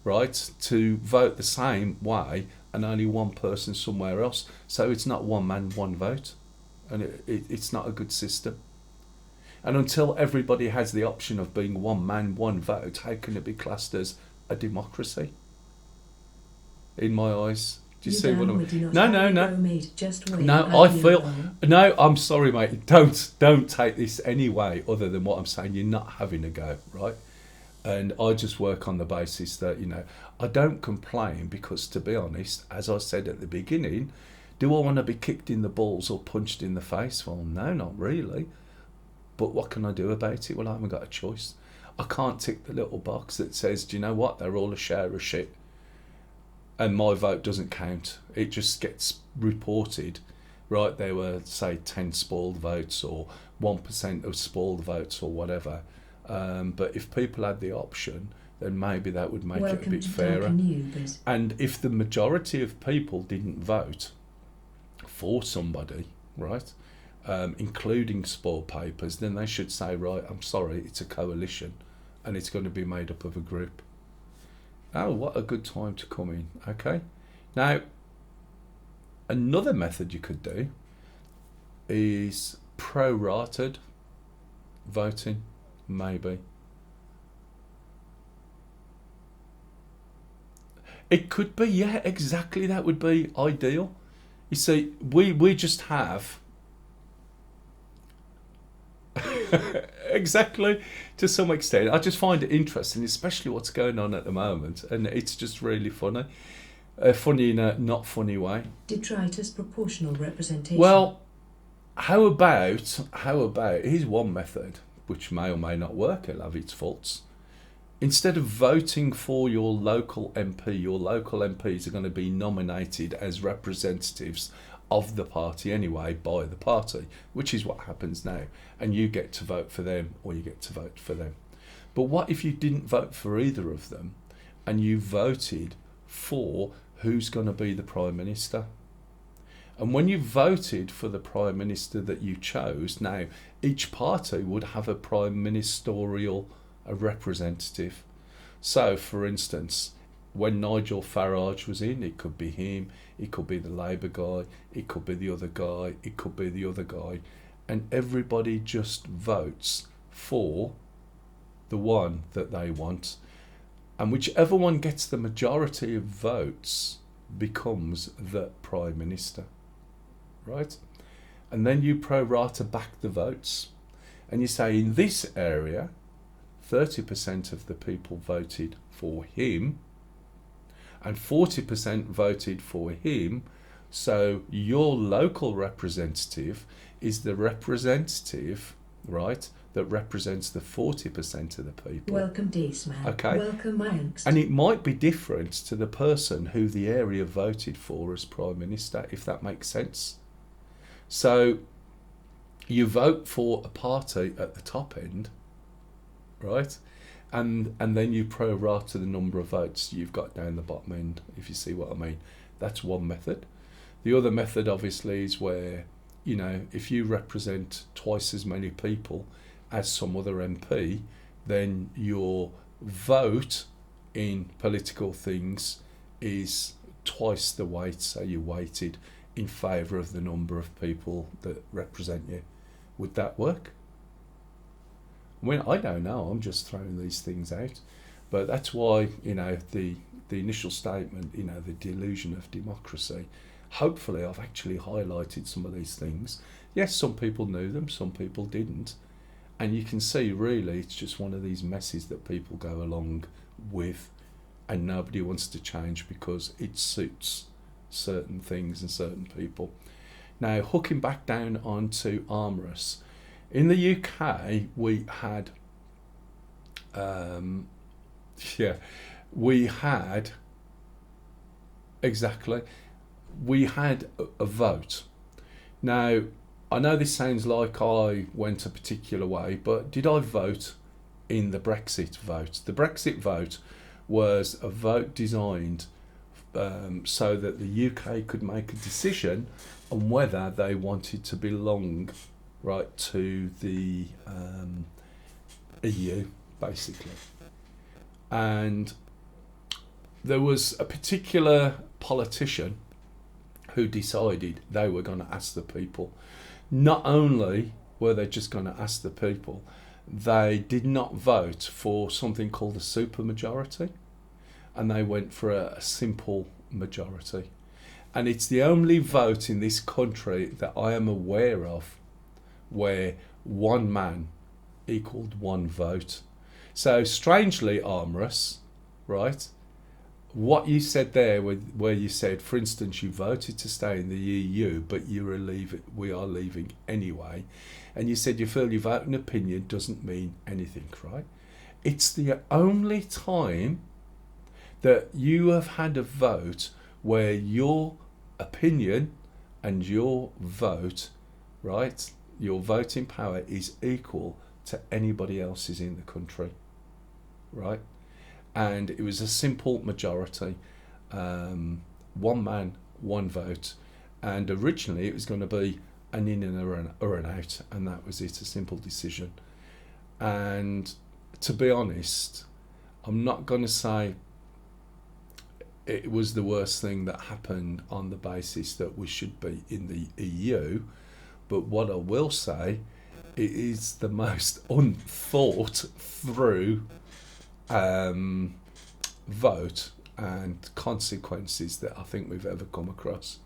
right, to vote the same way and only one person somewhere else. So it's not one man, one vote. And it's not a good system. And until everybody has the option of being one man, one vote, how can it be classed as a democracy? In my eyes. Do you see what I mean? No. Just wait. No, I feel. No, I'm sorry, mate. Don't take this any way other than what I'm saying. You're not having a go, right? And I just work on the basis that, I don't complain because, to be honest, as I said at the beginning, do I want to be kicked in the balls or punched in the face? Well, no, not really. But what can I do about it? Well, I haven't got a choice. I can't tick the little box that says, do you know what? They're all a share of shit. And my vote doesn't count. It just gets reported, right? There were, say, 10 spoiled votes or 1% of spoiled votes or whatever. But if people had the option, then maybe that would make it a bit fairer. And if the majority of people didn't vote for somebody, right, including spoiled papers, then they should say, right, I'm sorry, it's a coalition and it's going to be made up of a group. Oh, what a good time to come in. Okay. Now, another method you could do is prorated voting, maybe. It could be, yeah, exactly. That would be ideal. You see, we just have exactly, to some extent. I just find it interesting, especially what's going on at the moment, and it's just really funny. Funny in a not funny way. Detritus proportional representation. Well, how about here's one method which may or may not work. It'll have its faults. Instead of voting for your local MPs are going to be nominated as representatives of the party anyway by the party, which is what happens now, and you get to vote for them or you get to vote for them. But what if you didn't vote for either of them and you voted for who's going to be the Prime Minister? And when you voted for the Prime Minister that you chose, now each party would have a prime ministerial representative. So for instance, when Nigel Farage was in, it could be him, it could be the Labour guy, it could be the other guy, it could be the other guy. And everybody just votes for the one that they want. And whichever one gets the majority of votes becomes the Prime Minister. Right? And then you pro rata back the votes. and you say in this area 30% of the people voted for him and 40% voted for him, so your local representative is the representative, right, that represents the 40% of the people. Welcome, Daceman. Okay. Welcome, my angst. And it might be different to the person who the area voted for as Prime Minister, if that makes sense. So you vote for a party at the top end, right? And then you prorate the number of votes you've got down the bottom end, if you see what I mean. That's one method. The other method, obviously, is where, you know, if you represent twice as many people as some other MP, then your vote in political things is twice the weight, so you're weighted in favour of the number of people that represent you. Would that work? I mean, I don't know, I'm just throwing these things out. But that's why, you know, the initial statement, you know, the delusion of democracy, hopefully I've actually highlighted some of these things. Yes, some people knew them, some people didn't. And you can see, really, it's just one of these messes that people go along with and nobody wants to change because it suits certain things and certain people. Now, hooking back down onto Armorous. In the UK, we had, we had a vote. Now, I know this sounds like I went a particular way, but did I vote in the Brexit vote? The Brexit vote was a vote designed so that the UK could make a decision on whether they wanted to belong, right, to the EU, basically. And there was a particular politician who decided they were going to ask the people. Not only were they just going to ask the people, they did not vote for something called a supermajority, and they went for a simple majority. And it's the only vote in this country that I am aware of where one man equaled one vote. So strangely, Armorous, right, what you said there, where you said, for instance, you voted to stay in the EU, but we are leaving anyway, and you said you feel your vote and opinion doesn't mean anything, right? It's the only time that you have had a vote where your opinion and your vote, right, your voting power is equal to anybody else's in the country, right? And it was a simple majority, one man, one vote, and originally it was going to be an in and an out, and that was it, a simple decision. And to be honest, I'm not going to say it was the worst thing that happened on the basis that we should be in the EU, but what I will say, it is the most unthought through vote and consequences that I think we've ever come across.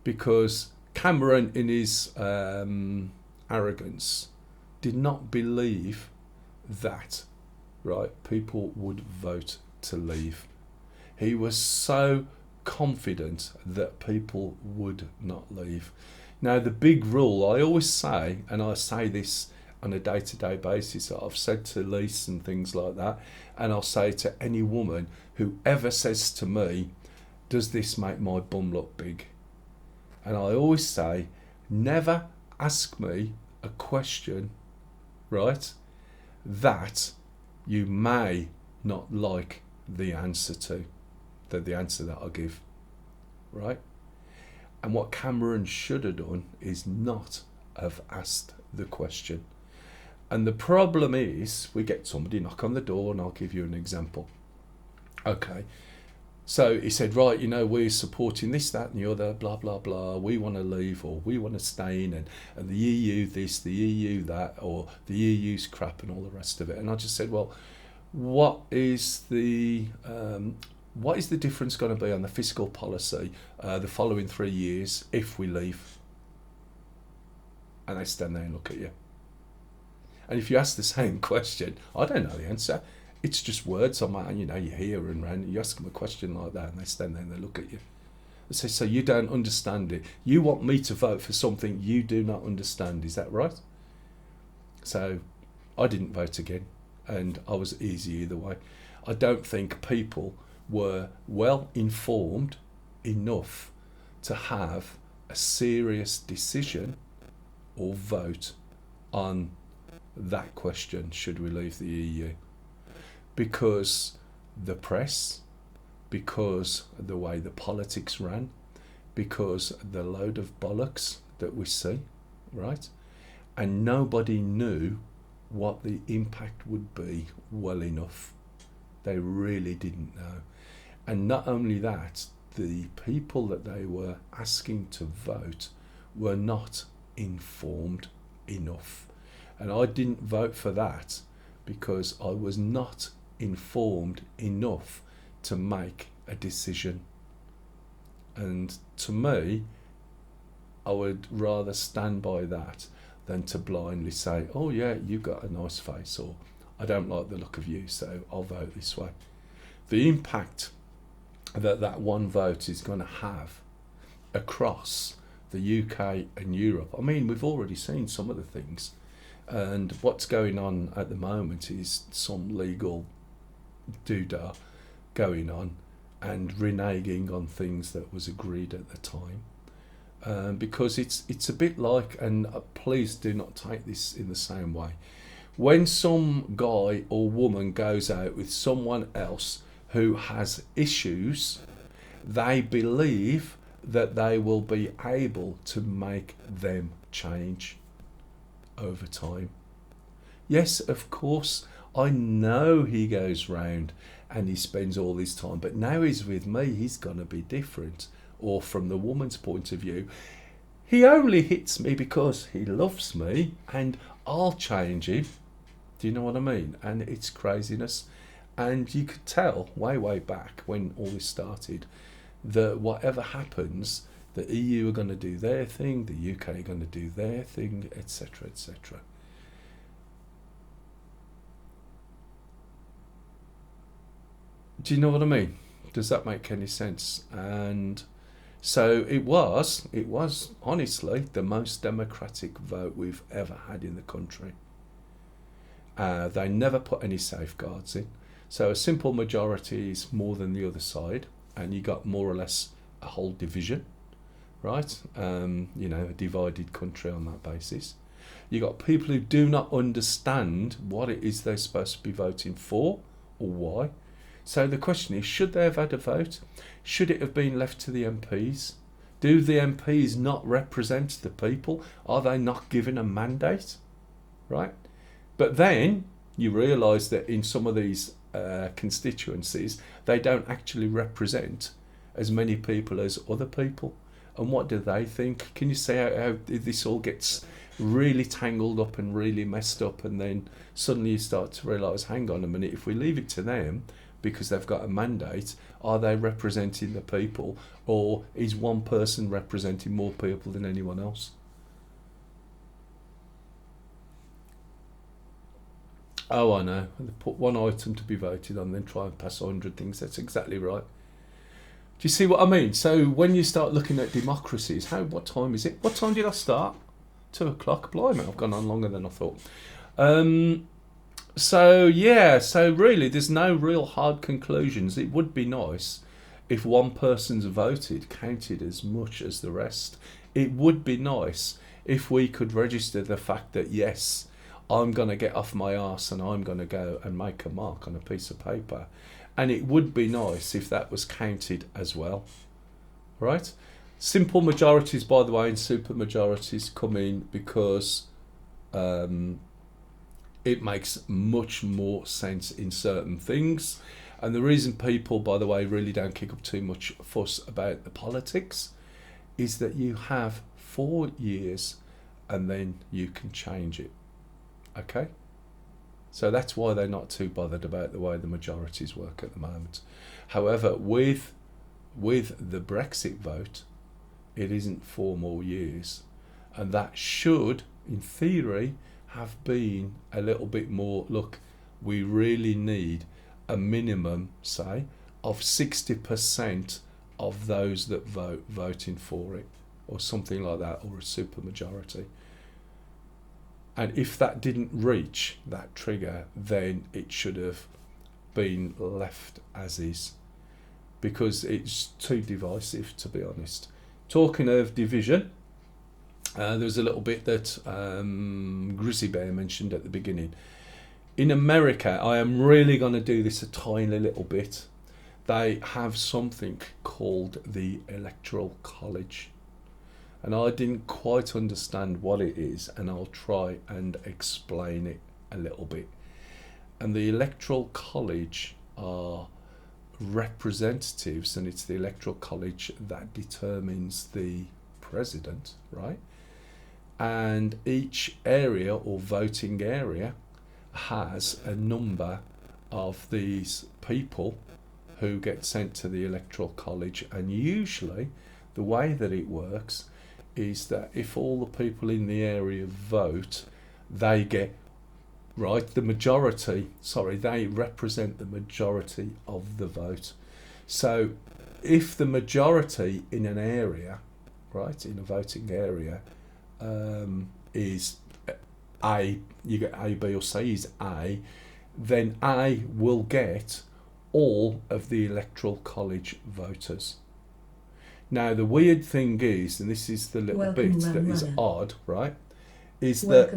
Because Cameron, in his arrogance, did not believe that, right, people would vote to leave. He was so confident that people would not leave. Now, the big rule, I always say, and I say this on a day-to-day basis, I've said to Lise and things like that, and I'll say to any woman who ever says to me, does this make my bum look big? And I always say, never ask me a question, right, that you may not like the answer to, the answer that I give, right? And what Cameron should have done is not have asked the question. And the problem is, we get somebody knock on the door, and I'll give you an example. Okay, so he said, right, you know, we're supporting this, that, and the other, blah, blah, blah. We want to leave, or we want to stay in, and the EU this, the EU that, or the EU's crap, and all the rest of it. And I just said, well, what is the difference going to be on the fiscal policy the following 3 years if we leave? And they stand there and look at you. And if you ask the same question, I don't know the answer. It's just words on my, you hear and round. You ask them a question like that, and they stand there and they look at you. They say, so you don't understand it. You want me to vote for something you do not understand. Is that right? So I didn't vote again, and I was easy either way. I don't think people were well informed enough to have a serious decision or vote on that question, should we leave the EU? Because the press, because the way the politics ran, because the load of bollocks that we see, right? And nobody knew what the impact would be well enough. They really didn't know. And not only that, the people that they were asking to vote were not informed enough. And I didn't vote for that because I was not informed enough to make a decision. And to me, I would rather stand by that than to blindly say, oh yeah, you've got a nice face, or I don't like the look of you, so I'll vote this way. The impact that one vote is going to have across the UK and Europe, I mean, we've already seen some of the things, and what's going on at the moment is some legal doodah going on and reneging on things that was agreed at the time. Because it's a bit like, and please do not take this in the same way, when some guy or woman goes out with someone else who has issues, they believe that they will be able to make them change over time. Yes, of course, I know he goes round and he spends all his time, but now he's with me, he's going to be different. Or from the woman's point of view, he only hits me because he loves me and I'll change him. Do you know what I mean? And it's craziness. And you could tell way back when all this started that whatever happens, the EU are going to do their thing, the UK are going to do their thing, etc., etc. Do you know what I mean? Does that make any sense? And so it was honestly the most democratic vote we've ever had in the country. They never put any safeguards in. So a simple majority is more than the other side, and you got more or less a whole division, right? A divided country on that basis. You got people who do not understand what it is they're supposed to be voting for or why. So the question is, should they have had a vote? Should it have been left to the MPs? Do the MPs not represent the people? Are they not given a mandate? Right? But then you realise that in some of these constituencies, they don't actually represent as many people as other people. And what do they think? Can you see how this all gets really tangled up and really messed up, and then suddenly you start to realise, hang on a minute, if we leave it to them because they've got a mandate, are they representing the people, or is one person representing more people than anyone else? Oh, I know. They put one item to be voted on, then try and pass 100 things. That's exactly right. Do you see what I mean? So when you start looking at democracies, what time is it? What time did I start? 2 o'clock. Blimey, I've gone on longer than I thought. So really there's no real hard conclusions. It would be nice if one person's voted counted as much as the rest. It would be nice if we could register the fact that, yes, I'm going to get off my arse and I'm going to go and make a mark on a piece of paper. And it would be nice if that was counted as well. Right? Simple majorities, by the way, and super majorities come in because it makes much more sense in certain things. And the reason people, by the way, really don't kick up too much fuss about the politics is that you have 4 years and then you can change it. Okay? So that's why they're not too bothered about the way the majorities work at the moment. However, with the Brexit vote, it isn't 4 more years. And that should, in theory, have been a little bit more, look, we really need a minimum, say, of 60% of those that vote voting for it, or something like that, or a supermajority. And if that didn't reach that trigger, then it should have been left as is, because it's too divisive, to be honest. Talking of division, there was a little bit that Grizzly Bear mentioned at the beginning. In America, I am really going to do this a tiny little bit. They have something called the Electoral College. And I didn't quite understand what it is, and I'll try and explain it a little bit. And the Electoral College are representatives, and it's the Electoral College that determines the president, right? And each area or voting area has a number of these people who get sent to the Electoral College, and usually the way that it works is that if all the people in the area vote, they get, right, the majority, they represent the majority of the vote. So if the majority in an area, right, in a voting area, is A, you get A, B or C is A, then A will get all of the Electoral College voters. Now the weird thing is, and this is the little bit that is odd, right, is that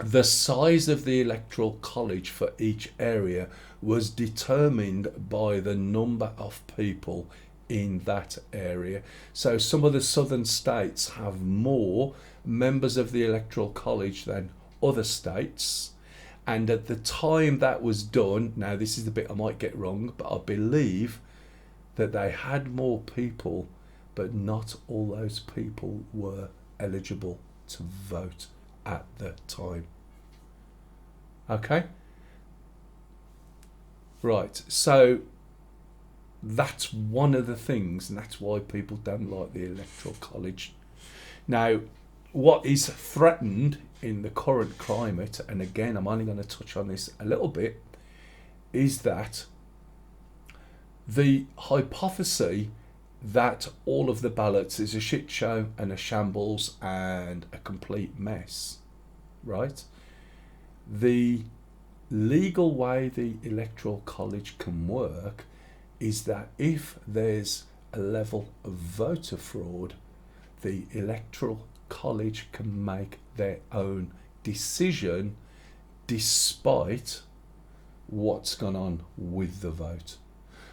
the size of the Electoral College for each area was determined by the number of people in that area. So some of the southern states have more members of the Electoral College than other states. And at the time that was done, now this is the bit I might get wrong, but I believe that they had more people, but not all those people were eligible to vote at the time. Okay? Right, so that's one of the things, and that's why people don't like the Electoral College. Now, what is threatened in the current climate, and again, I'm only going to touch on this a little bit, is that the hypothesis that all of the ballots is a shit show and a shambles and a complete mess, right? The legal way the Electoral College can work is that if there's a level of voter fraud, the Electoral College can make their own decision despite what's gone on with the vote.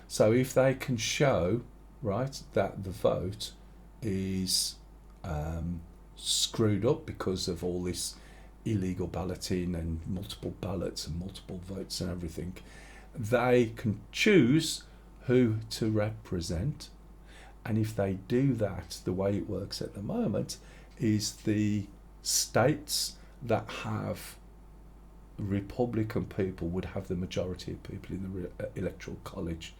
So if they can show, right, that the vote is screwed up because of all this illegal balloting and multiple ballots and multiple votes and everything, they can choose who to represent. And if they do that, the way it works at the moment is the states that have Republican people would have the majority of people in the Electoral College.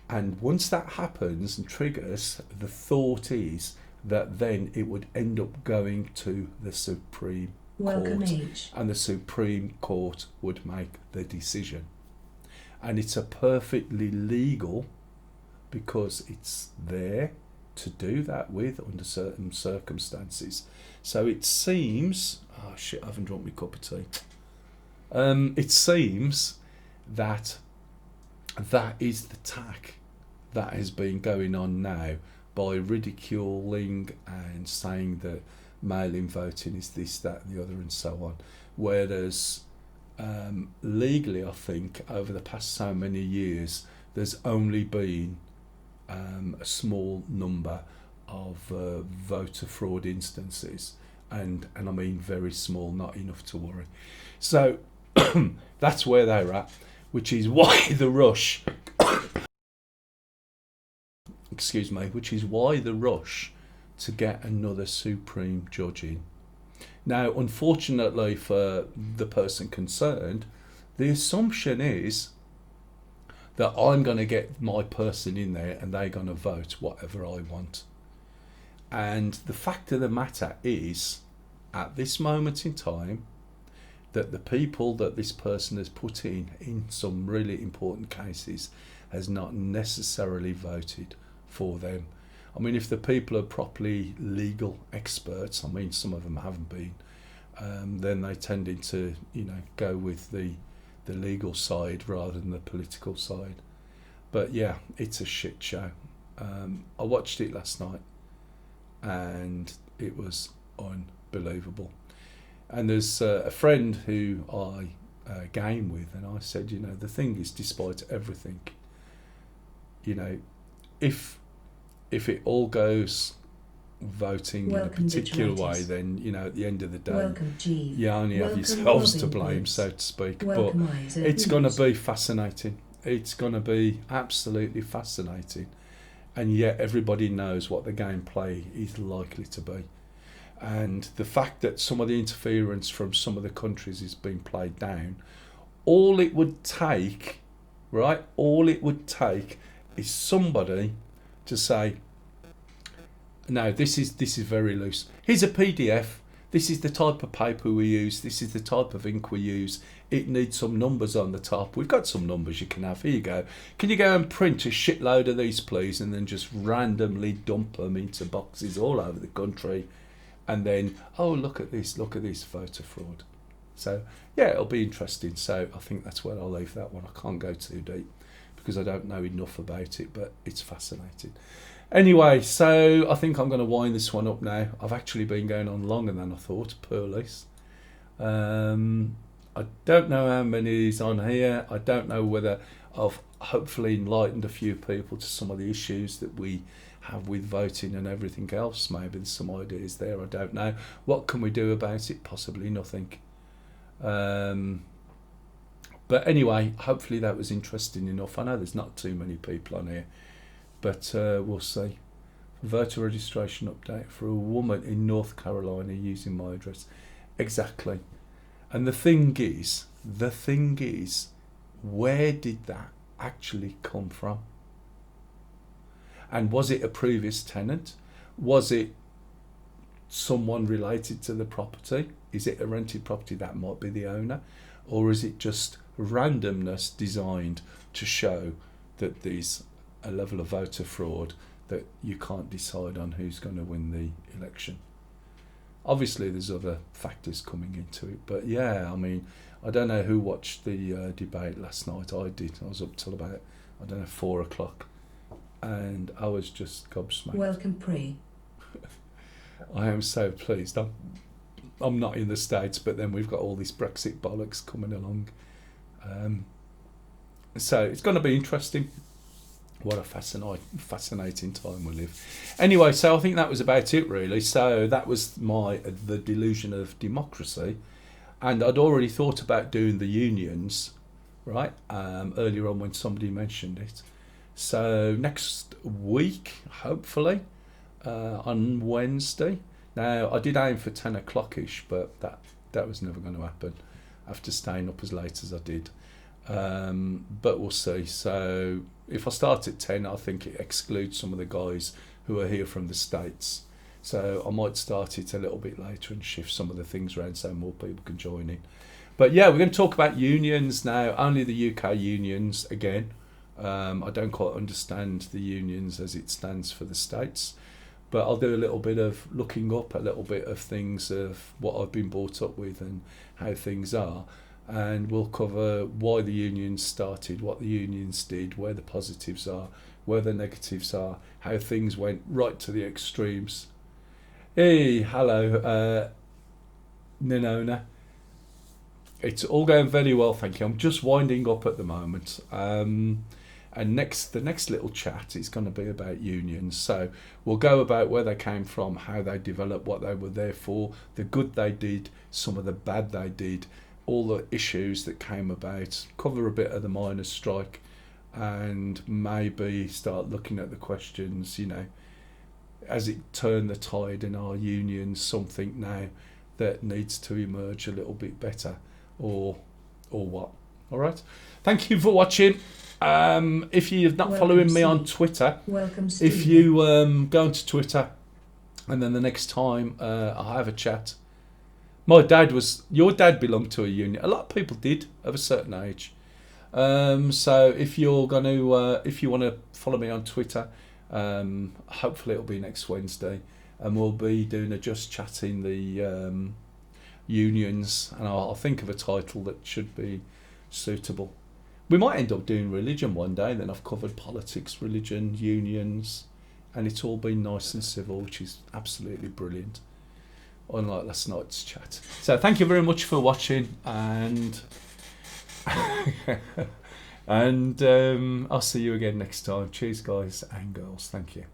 And once that happens and triggers, the thought is that then it would end up going to the Supreme Court, and the Supreme Court would make the decision. And it's a perfectly legal, because it's there to do that with under certain circumstances. So it seems, oh shit, I haven't drunk my cup of tea. It seems that that is the tack that has been going on now, by ridiculing and saying that mail-in voting is this, that and the other and so on. Whereas legally, I think, over the past so many years, there's only been a small number of voter fraud instances, and I mean very small, not enough to worry. So that's where they're at, which is why the rush which is why the rush to get another Supreme Judge in. Now, unfortunately for the person concerned, the assumption is that I'm going to get my person in there and they're going to vote whatever I want. And the fact of the matter is at this moment in time, that the people that this person has put in some really important cases, has not necessarily voted for them. I mean, if the people are properly legal experts, I mean, some of them haven't been, then they tended to, go with the legal side rather than the political side. But yeah, it's a shit show. I watched it last night and it was unbelievable. And there's a friend who I game with, and I said, the thing is, despite everything, if it all goes voting in a particular way, then at the end of the day, you only have yourselves to blame, so to speak. But it's going to be fascinating. It's going to be absolutely fascinating, and yet everybody knows what the gameplay is likely to be. And the fact that some of the interference from some of the countries is being played down, all it would take, right? All it would take is somebody to say, no, this is very loose. Here's a PDF. This is the type of paper we use. This is the type of ink we use. It needs some numbers on the top. We've got some numbers you can have. Here you go. Can you go and print a shitload of these, please? And then just randomly dump them into boxes all over the country. And then, oh, look at this voter fraud. So, yeah, it'll be interesting. So I think that's where I'll leave that one. I can't go too deep because I don't know enough about it, but it's fascinating. Anyway, so I think I'm going to wind this one up now. I've actually been going on longer than I thought, police. I don't know how many is on here. I don't know whether I've hopefully enlightened a few people to some of the issues that we have with voting and everything else. Maybe there's some ideas there, I don't know. What can we do about it? Possibly nothing. But anyway, hopefully that was interesting enough. I know there's not too many people on here, but we'll see. Voter registration update for a woman in North Carolina using my address. Exactly. And the thing is, where did that actually come from? And was it a previous tenant? Was it someone related to the property? Is it a rented property that might be the owner? Or is it just randomness designed to show that there's a level of voter fraud that you can't decide on who's going to win the election? Obviously, there's other factors coming into it. But yeah, I mean, I don't know who watched the debate last night. I did. I was up till about, 4 o'clock. And I was just gobsmacked. Welcome, Pre. I am so pleased. I'm not in the States, but then we've got all this Brexit bollocks coming along. So it's going to be interesting. What a fascinating time we live. Anyway, so I think that was about it, really. So that was the Delusion of Democracy. And I'd already thought about doing the unions, right, earlier on when somebody mentioned it. So next week, hopefully, on Wednesday. Now, I did aim for 10 o'clock-ish, but that was never going to happen after staying up as late as I did. But we'll see. So if I start at 10, I think it excludes some of the guys who are here from the States. So I might start it a little bit later and shift some of the things around so more people can join in. But yeah, we're going to talk about unions now, only the UK unions again. I don't quite understand the unions as it stands for the States, but I'll do a little bit of looking up, a little bit of things of what I've been brought up with and how things are, and we'll cover why the unions started, what the unions did, where the positives are, where the negatives are, how things went right to the extremes. Hey, hello, Ninona. It's all going very well, thank you. I'm just winding up at the moment. And the next little chat is going to be about unions. So we'll go about where they came from, how they developed, what they were there for, the good they did, some of the bad they did, all the issues that came about, cover a bit of the miners' strike, and maybe start looking at the questions, has it turned the tide in our unions something now that needs to emerge a little bit better, or what? All right. Thank you for watching. If you're not following me on Twitter, if you go onto Twitter and then the next time I have a chat, Your dad belonged to a union. A lot of people did of a certain age. So if you're going to, if you want to follow me on Twitter, hopefully it'll be next Wednesday, and we'll be doing a Just Chatting the unions, and I'll think of a title that should be suitable. We might end up doing religion one day, then I've covered politics, religion, unions, and it's all been nice and civil, which is absolutely brilliant, unlike last night's chat. So thank you very much for watching, and and I'll see you again next time. Cheers, guys and girls. Thank you.